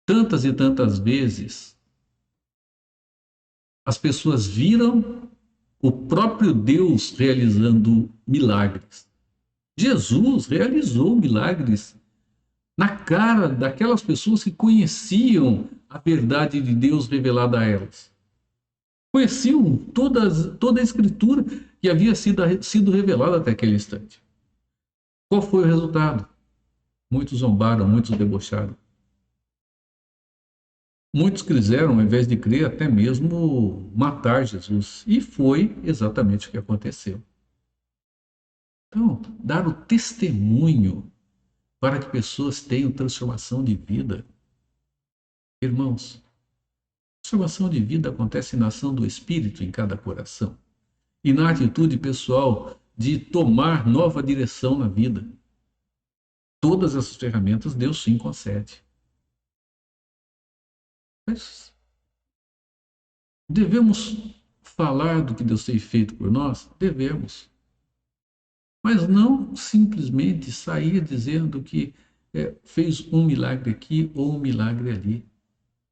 tantas e tantas vezes as pessoas viram o próprio Deus realizando milagres. Jesus realizou milagres na cara daquelas pessoas que conheciam a verdade de Deus revelada a elas. Conheciam toda a Escritura que havia sido revelada até aquele instante. Qual foi o resultado? Muitos zombaram, muitos debocharam. Muitos quiseram, ao invés de crer, até mesmo matar Jesus. E foi exatamente o que aconteceu. Então, dar o testemunho para que pessoas tenham transformação de vida. Irmãos, transformação de vida acontece na ação do Espírito em cada coração e na atitude pessoal de tomar nova direção na vida. Todas essas ferramentas Deus sim concede. Mas devemos falar do que Deus tem feito por nós? Devemos. Mas não simplesmente sair dizendo que fez um milagre aqui ou um milagre ali.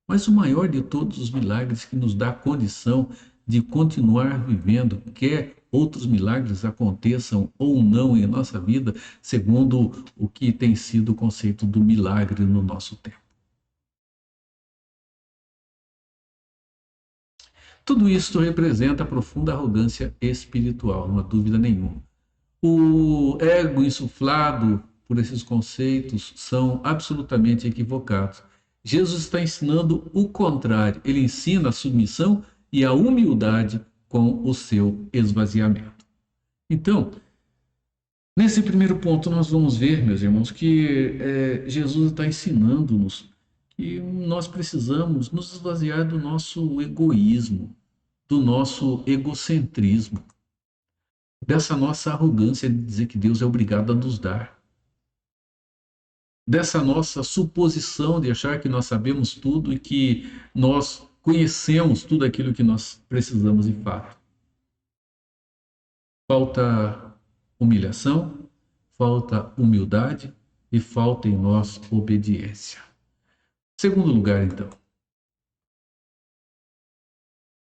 Mas o maior de todos os milagres que nos dá condição de continuar vivendo, quer outros milagres aconteçam ou não em nossa vida, segundo o que tem sido o conceito do milagre no nosso tempo. Tudo isso representa a profunda arrogância espiritual, não há dúvida nenhuma. O ego insuflado por esses conceitos são absolutamente equivocados. Jesus está ensinando o contrário. Ele ensina a submissão e a humildade com o seu esvaziamento. Então, nesse primeiro ponto, nós vamos ver, meus irmãos, que Jesus está ensinando-nos que nós precisamos nos esvaziar do nosso egoísmo, do nosso egocentrismo, dessa nossa arrogância de dizer que Deus é obrigado a nos dar, dessa nossa suposição de achar que nós sabemos tudo e que nós conhecemos tudo aquilo que nós precisamos de fato. Falta humilhação, falta humildade e falta em nós obediência. Segundo lugar, então,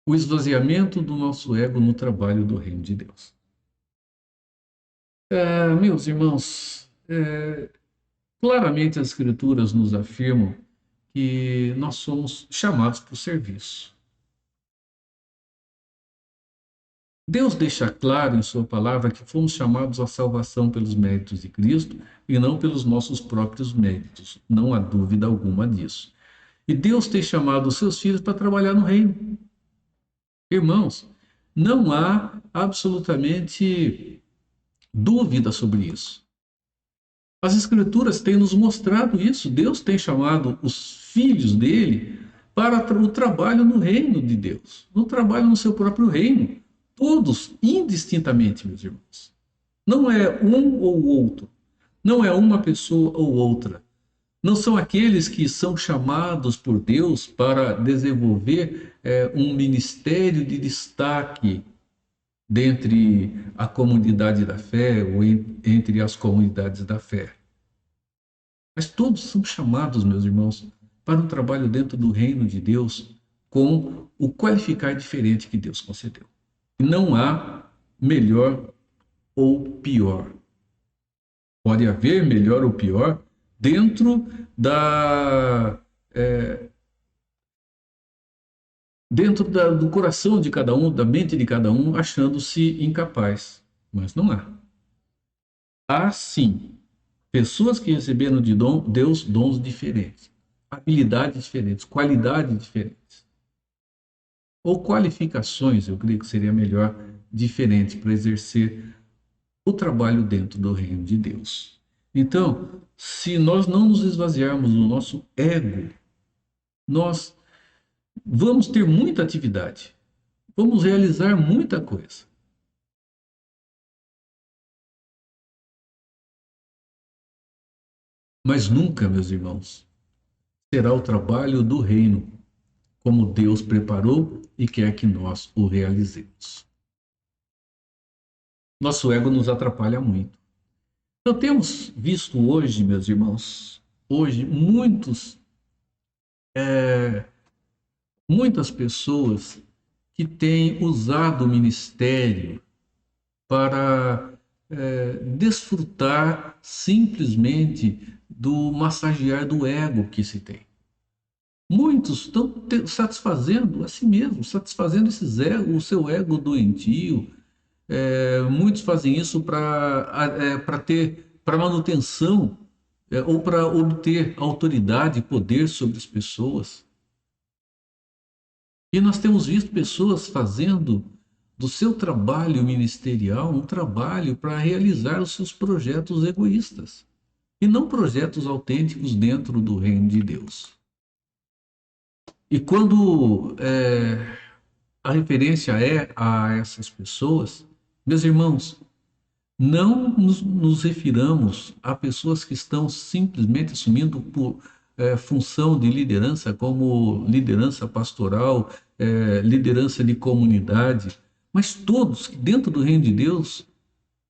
o esvaziamento do nosso ego no trabalho do reino de Deus. Meus irmãos, claramente as Escrituras nos afirmam que nós somos chamados para o serviço. Deus deixa claro em sua palavra que fomos chamados à salvação pelos méritos de Cristo e não pelos nossos próprios méritos. Não há dúvida alguma disso. E Deus tem chamado os seus filhos para trabalhar no reino. Irmãos, não há absolutamente dúvida sobre isso. As Escrituras têm nos mostrado isso. Deus tem chamado os filhos dele para o trabalho no reino de Deus, no trabalho no seu próprio reino. Todos, indistintamente, meus irmãos. Não é um ou outro. Não é uma pessoa ou outra. Não são aqueles que são chamados por Deus para desenvolver um ministério de destaque dentre a comunidade da fé ou entre as comunidades da fé. Mas todos são chamados, meus irmãos, para um trabalho dentro do reino de Deus com o qualificar diferente que Deus concedeu. E não há melhor ou pior. Pode haver melhor ou pior dentro do coração de cada um, da mente de cada um, achando-se incapaz. Mas não há. Há sim pessoas que receberam de Deus dons diferentes, habilidades diferentes, qualidades diferentes. Ou qualificações, eu creio que seria melhor, diferentes para exercer o trabalho dentro do reino de Deus. Então, se nós não nos esvaziarmos do nosso ego, nós vamos ter muita atividade, vamos realizar muita coisa. Mas nunca, meus irmãos, será o trabalho do reino como Deus preparou e quer que nós o realizemos. Nosso ego nos atrapalha muito. Então temos visto hoje, meus irmãos, muitas pessoas que têm usado o ministério para desfrutar simplesmente do massagear do ego que se tem. Muitos estão satisfazendo a si mesmos, satisfazendo o seu ego doentio. Muitos fazem isso para manutenção ou para obter autoridade e poder sobre as pessoas. E nós temos visto pessoas fazendo do seu trabalho ministerial um trabalho para realizar os seus projetos egoístas e não projetos autênticos dentro do reino de Deus. E quando a referência é a essas pessoas, meus irmãos, não nos refiramos a pessoas que estão simplesmente assumindo função de liderança, como liderança pastoral, liderança de comunidade, mas todos que dentro do reino de Deus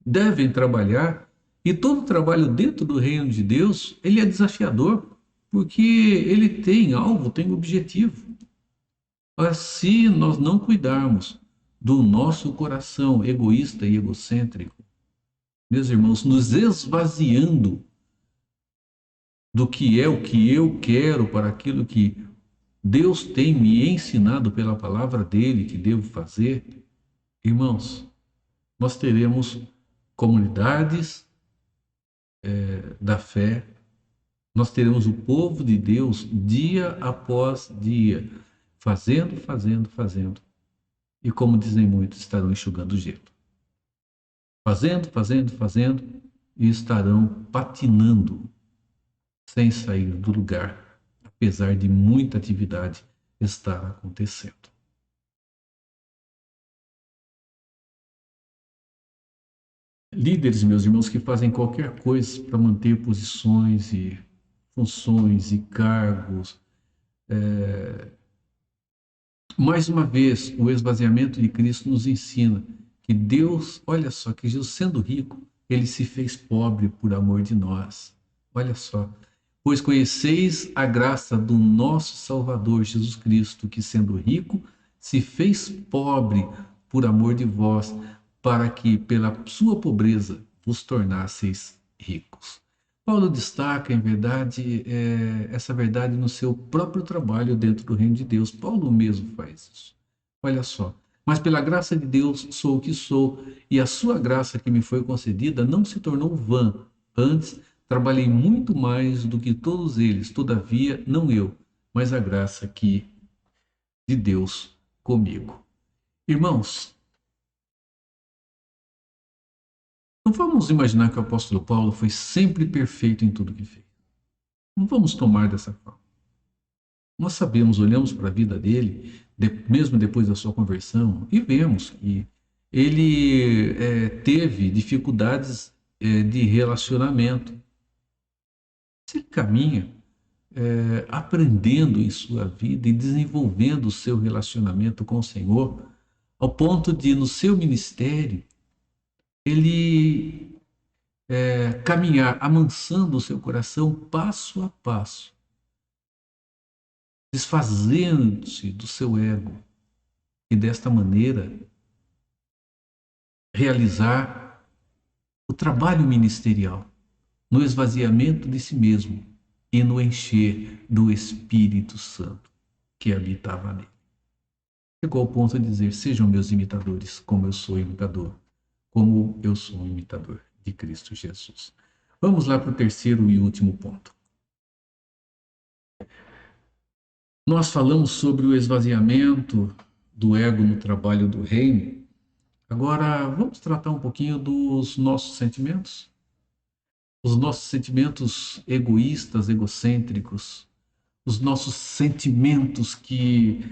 devem trabalhar, e todo trabalho dentro do reino de Deus, ele é desafiador, porque ele tem alvo, tem objetivo. Mas se nós não cuidarmos do nosso coração egoísta e egocêntrico, meus irmãos, nos esvaziando do que é o que eu quero para aquilo que Deus tem me ensinado pela palavra dele que devo fazer, irmãos, nós teremos comunidades da fé, nós teremos o povo de Deus dia após dia, fazendo, e como dizem muitos, estarão enxugando gelo. Fazendo, e estarão patinando, sem sair do lugar, apesar de muita atividade estar acontecendo. Líderes, meus irmãos, que fazem qualquer coisa para manter posições e funções e cargos. Mais uma vez, o esvaziamento de Cristo nos ensina que Deus, olha só, que Jesus, sendo rico, ele se fez pobre por amor de nós. Olha só. Pois conheceis a graça do nosso Salvador Jesus Cristo, que sendo rico, se fez pobre por amor de vós, para que pela sua pobreza vos tornasseis ricos. Paulo destaca, em verdade, essa verdade no seu próprio trabalho dentro do reino de Deus. Paulo mesmo faz isso. Olha só. Mas pela graça de Deus sou o que sou, e a sua graça que me foi concedida não se tornou vã. Antes, trabalhei muito mais do que todos eles, todavia, não eu, mas a graça de Deus comigo. Irmãos, não vamos imaginar que o apóstolo Paulo foi sempre perfeito em tudo que fez. Não vamos tomar dessa forma. Nós sabemos, olhamos para a vida dele, mesmo depois da sua conversão, e vemos que ele teve dificuldades de relacionamento. Se ele caminha aprendendo em sua vida e desenvolvendo o seu relacionamento com o Senhor, ao ponto de, no seu ministério, ele caminhar amansando o seu coração passo a passo, desfazendo-se do seu ego e desta maneira realizar o trabalho ministerial no esvaziamento de si mesmo e no encher do Espírito Santo que habitava nele. Chegou ao ponto de dizer: sejam meus imitadores, como eu sou imitador, como eu sou um imitador de Cristo Jesus. Vamos lá para o terceiro e último ponto. Nós falamos sobre o esvaziamento do ego no trabalho do reino. Agora, vamos tratar um pouquinho dos nossos sentimentos? Os nossos sentimentos egoístas, egocêntricos, os nossos sentimentos que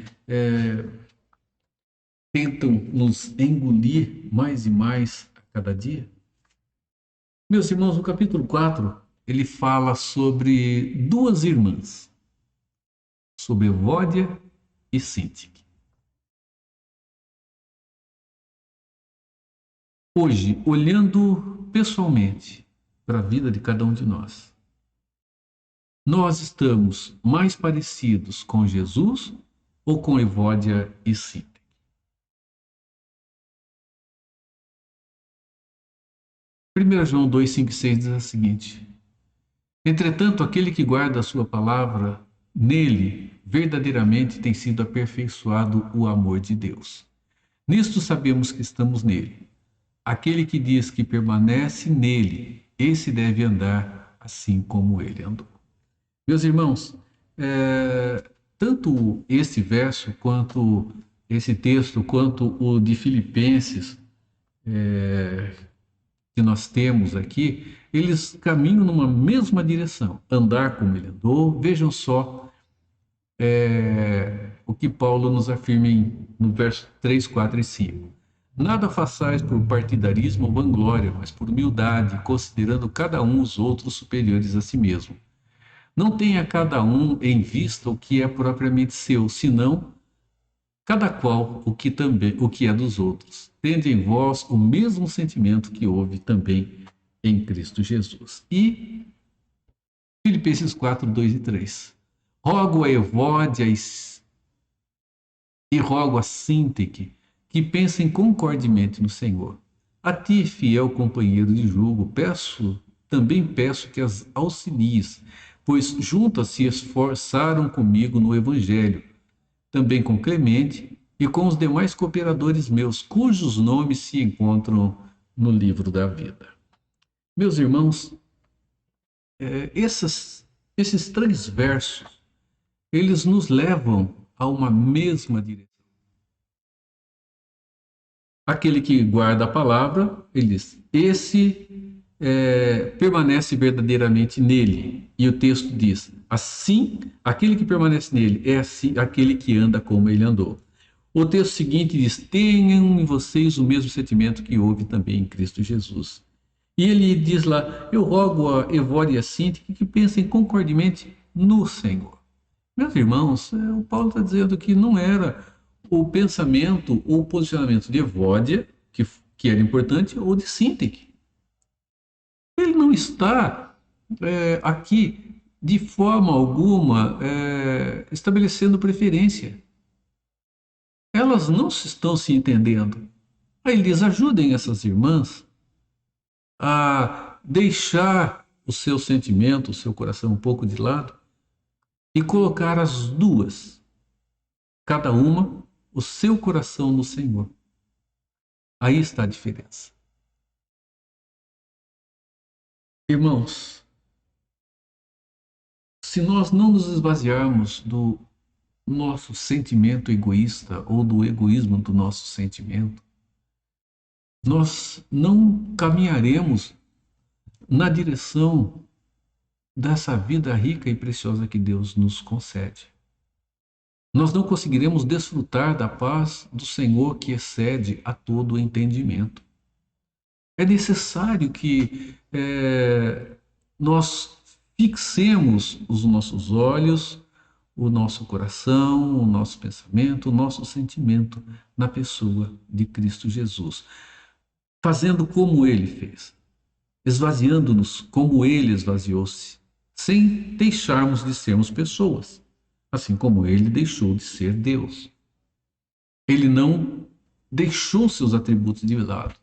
tentam nos engolir mais e mais a cada dia. Meus irmãos, no capítulo 4, ele fala sobre duas irmãs, sobre Evódia e Síntique. Hoje, olhando pessoalmente para a vida de cada um de nós, nós estamos mais parecidos com Jesus ou com Evódia e Síntique? 1 João 2, 5 e 6 diz o seguinte: entretanto, aquele que guarda a sua palavra, nele verdadeiramente tem sido aperfeiçoado o amor de Deus. Nisto sabemos que estamos nele. Aquele que diz que permanece nele, esse deve andar assim como ele andou. Meus irmãos, tanto esse verso, quanto esse texto, quanto o de Filipenses, que nós temos aqui, eles caminham numa mesma direção, andar como ele andou. Vejam só o que Paulo nos afirma no verso 3, 4 e 5. Nada façais por partidarismo ou vanglória, mas por humildade, considerando cada um os outros superiores a si mesmo. Não tenha cada um em vista o que é propriamente seu, senão cada qual o que é dos outros. Tende em vós o mesmo sentimento que houve também em Cristo Jesus. E Filipenses 4, 2 e 3. Rogo a Evódia e rogo a Síntique que pensem concordemente no Senhor. A ti, fiel companheiro de jugo, também peço que as auxilies, pois juntas se esforçaram comigo no Evangelho, também com Clemente e com os demais cooperadores meus, cujos nomes se encontram no livro da vida. Meus irmãos, esses 3 versos, eles nos levam a uma mesma direção. Aquele que guarda a palavra, ele diz, esse permanece verdadeiramente nele. E o texto diz, assim, aquele que permanece nele é assim, aquele que anda como ele andou. O texto seguinte diz, tenham em vocês o mesmo sentimento que houve também em Cristo Jesus. E ele diz lá, eu rogo a Evódia e a Síntique que pensem concordemente no Senhor. Meus irmãos, o Paulo está dizendo que não era o pensamento ou o posicionamento de Evódia, que era importante, ou de Síntique. Ele não está aqui, de forma alguma, estabelecendo preferência. Elas não estão se entendendo. Aí ele diz, ajudem essas irmãs a deixar o seu sentimento, o seu coração um pouco de lado e colocar as duas, cada uma, o seu coração no Senhor. Aí está a diferença. Irmãos, se nós não nos esvaziarmos do nosso sentimento egoísta ou do egoísmo do nosso sentimento, nós não caminharemos na direção dessa vida rica e preciosa que Deus nos concede. Nós não conseguiremos desfrutar da paz do Senhor que excede a todo o entendimento. É necessário que nós fixemos os nossos olhos, o nosso coração, o nosso pensamento, o nosso sentimento na pessoa de Cristo Jesus, fazendo como Ele fez, esvaziando-nos como Ele esvaziou-se, sem deixarmos de sermos pessoas, assim como Ele deixou de ser Deus. Ele não deixou seus atributos de lado.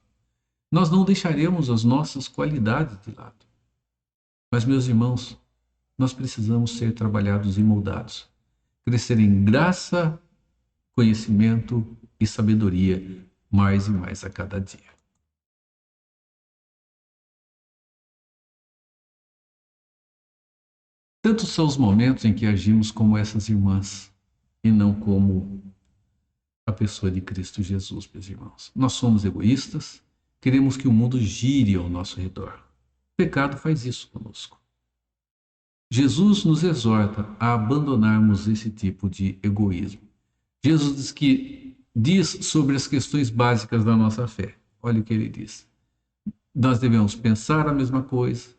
Nós não deixaremos as nossas qualidades de lado. Mas, meus irmãos, nós precisamos ser trabalhados e moldados, crescer em graça, conhecimento e sabedoria mais e mais a cada dia. Tantos são os momentos em que agimos como essas irmãs e não como a pessoa de Cristo Jesus, meus irmãos. Nós somos egoístas, queremos que o mundo gire ao nosso redor. O pecado faz isso conosco. Jesus nos exorta a abandonarmos esse tipo de egoísmo. Jesus diz sobre as questões básicas da nossa fé. Olha o que ele diz. Nós devemos pensar a mesma coisa,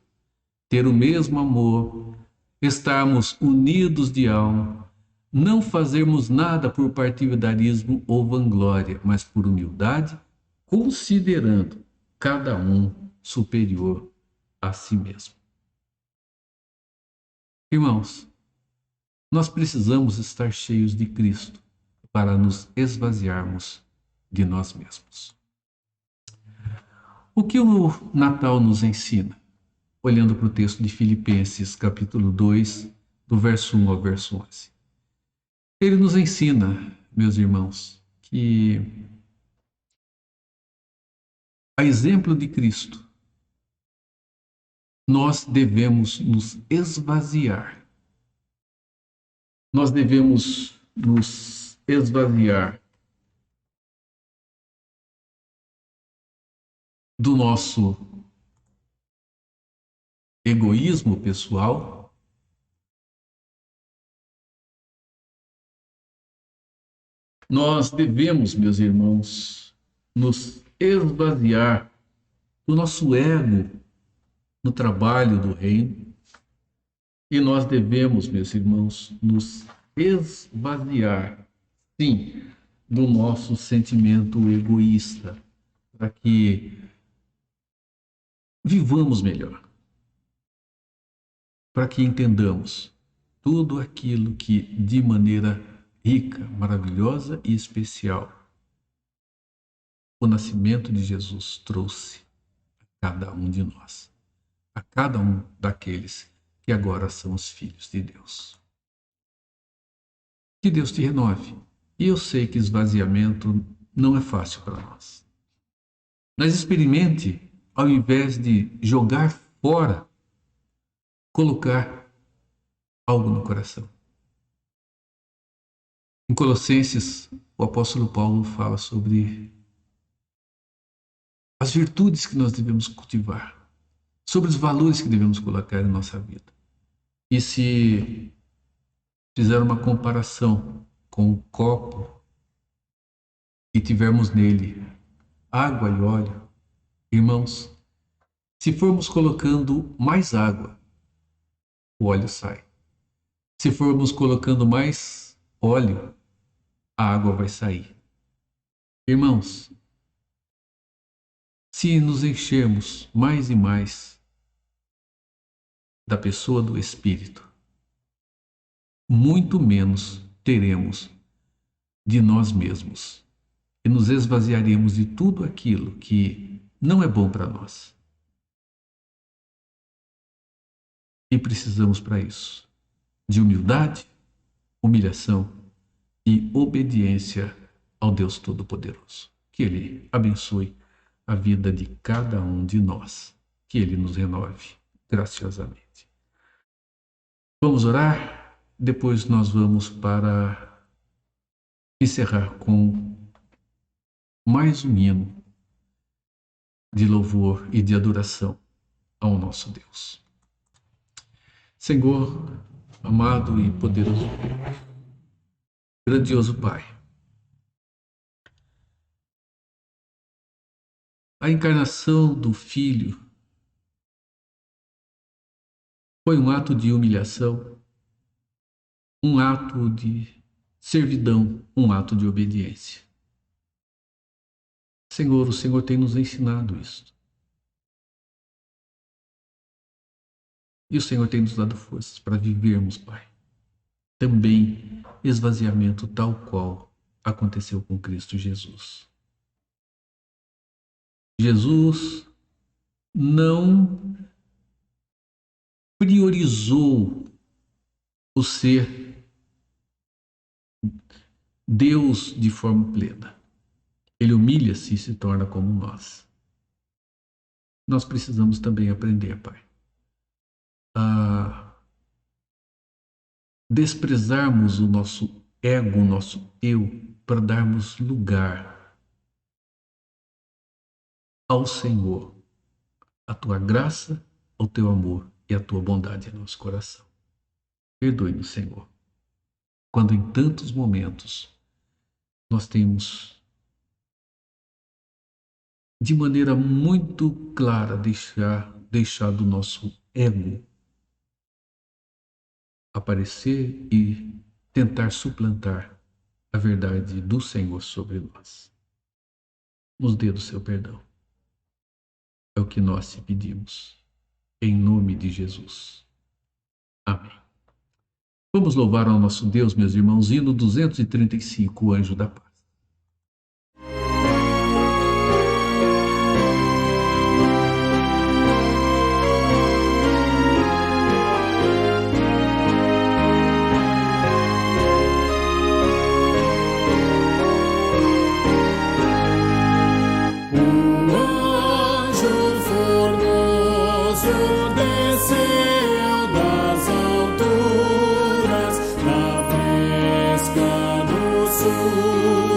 ter o mesmo amor, estarmos unidos de alma, não fazermos nada por partidarismo ou vanglória, mas por humildade, considerando cada um superior a si mesmo. Irmãos, nós precisamos estar cheios de Cristo para nos esvaziarmos de nós mesmos. O que o Natal nos ensina? Olhando para o texto de Filipenses, capítulo 2, do verso 1 ao verso 11. Ele nos ensina, meus irmãos, que, a exemplo de Cristo, nós devemos nos esvaziar. Nós devemos nos esvaziar do nosso egoísmo pessoal, nós devemos, meus irmãos, nos esvaziar do nosso ego no trabalho do reino, e nós devemos, meus irmãos, nos esvaziar, sim, do nosso sentimento egoísta, para que vivamos melhor, para que entendamos tudo aquilo que, de maneira rica, maravilhosa e especial, o nascimento de Jesus trouxe a cada um de nós, a cada um daqueles que agora são os filhos de Deus. Que Deus te renove. E eu sei que esvaziamento não é fácil para nós. Mas experimente, ao invés de jogar fora, colocar algo no coração. Em Colossenses, o apóstolo Paulo fala sobre as virtudes que nós devemos cultivar, sobre os valores que devemos colocar em nossa vida. E se fizer uma comparação com um copo e tivermos nele água e óleo, irmãos, se formos colocando mais água, o óleo sai. Se formos colocando mais óleo, a água vai sair. Irmãos, se nos enchermos mais e mais da pessoa do Espírito, muito menos teremos de nós mesmos e nos esvaziaremos de tudo aquilo que não é bom para nós. E precisamos para isso de humildade, humilhação e obediência ao Deus Todo-Poderoso. Que Ele abençoe a vida de cada um de nós. Que Ele nos renove graciosamente. Vamos orar? Depois nós vamos para encerrar com mais um hino de louvor e de adoração ao nosso Deus. Senhor, amado e poderoso, grandioso Pai, a encarnação do Filho foi um ato de humilhação, um ato de servidão, um ato de obediência. Senhor, o Senhor tem nos ensinado isso. E o Senhor tem nos dado forças para vivermos, Pai, também esvaziamento tal qual aconteceu com Cristo Jesus. Jesus não priorizou o ser Deus de forma plena. Ele humilha-se e se torna como nós. Nós precisamos também aprender, Pai, a desprezarmos o nosso ego, o nosso eu, para darmos lugar ao Senhor, a tua graça, o teu amor e a tua bondade em nosso coração. Perdoe-nos, Senhor, quando em tantos momentos nós temos de maneira muito clara deixado o nosso ego aparecer e tentar suplantar a verdade do Senhor sobre nós. Nos dê do seu perdão. É o que nós te pedimos, em nome de Jesus. Amém. Vamos louvar ao nosso Deus, meus irmãos, hino 235, o Anjo da Paz. Desceu das alturas, na fresca do sul.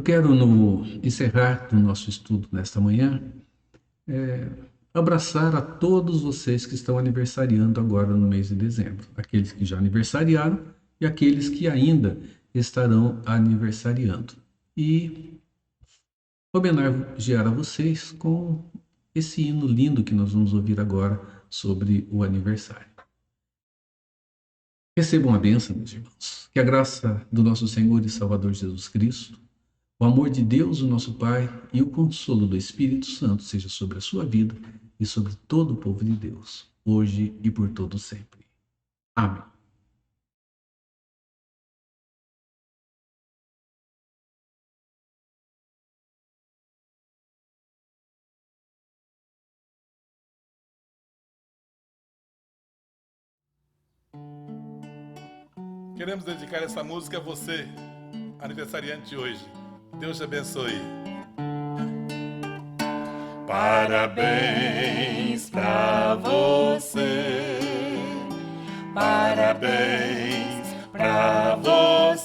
quero, no encerrar do nosso estudo nesta manhã, abraçar a todos vocês que estão aniversariando agora no mês de dezembro, aqueles que já aniversariaram e aqueles que ainda estarão aniversariando. E homenagear a vocês com esse hino lindo que nós vamos ouvir agora sobre o aniversário. Recebam a bênção, meus irmãos. Que a graça do nosso Senhor e Salvador Jesus Cristo, o amor de Deus, o nosso Pai, e o consolo do Espírito Santo seja sobre a sua vida e sobre todo o povo de Deus, hoje e por todo sempre. Amém. Queremos dedicar essa música a você, aniversariante de hoje. Deus te abençoe. Parabéns pra você. Parabéns pra você.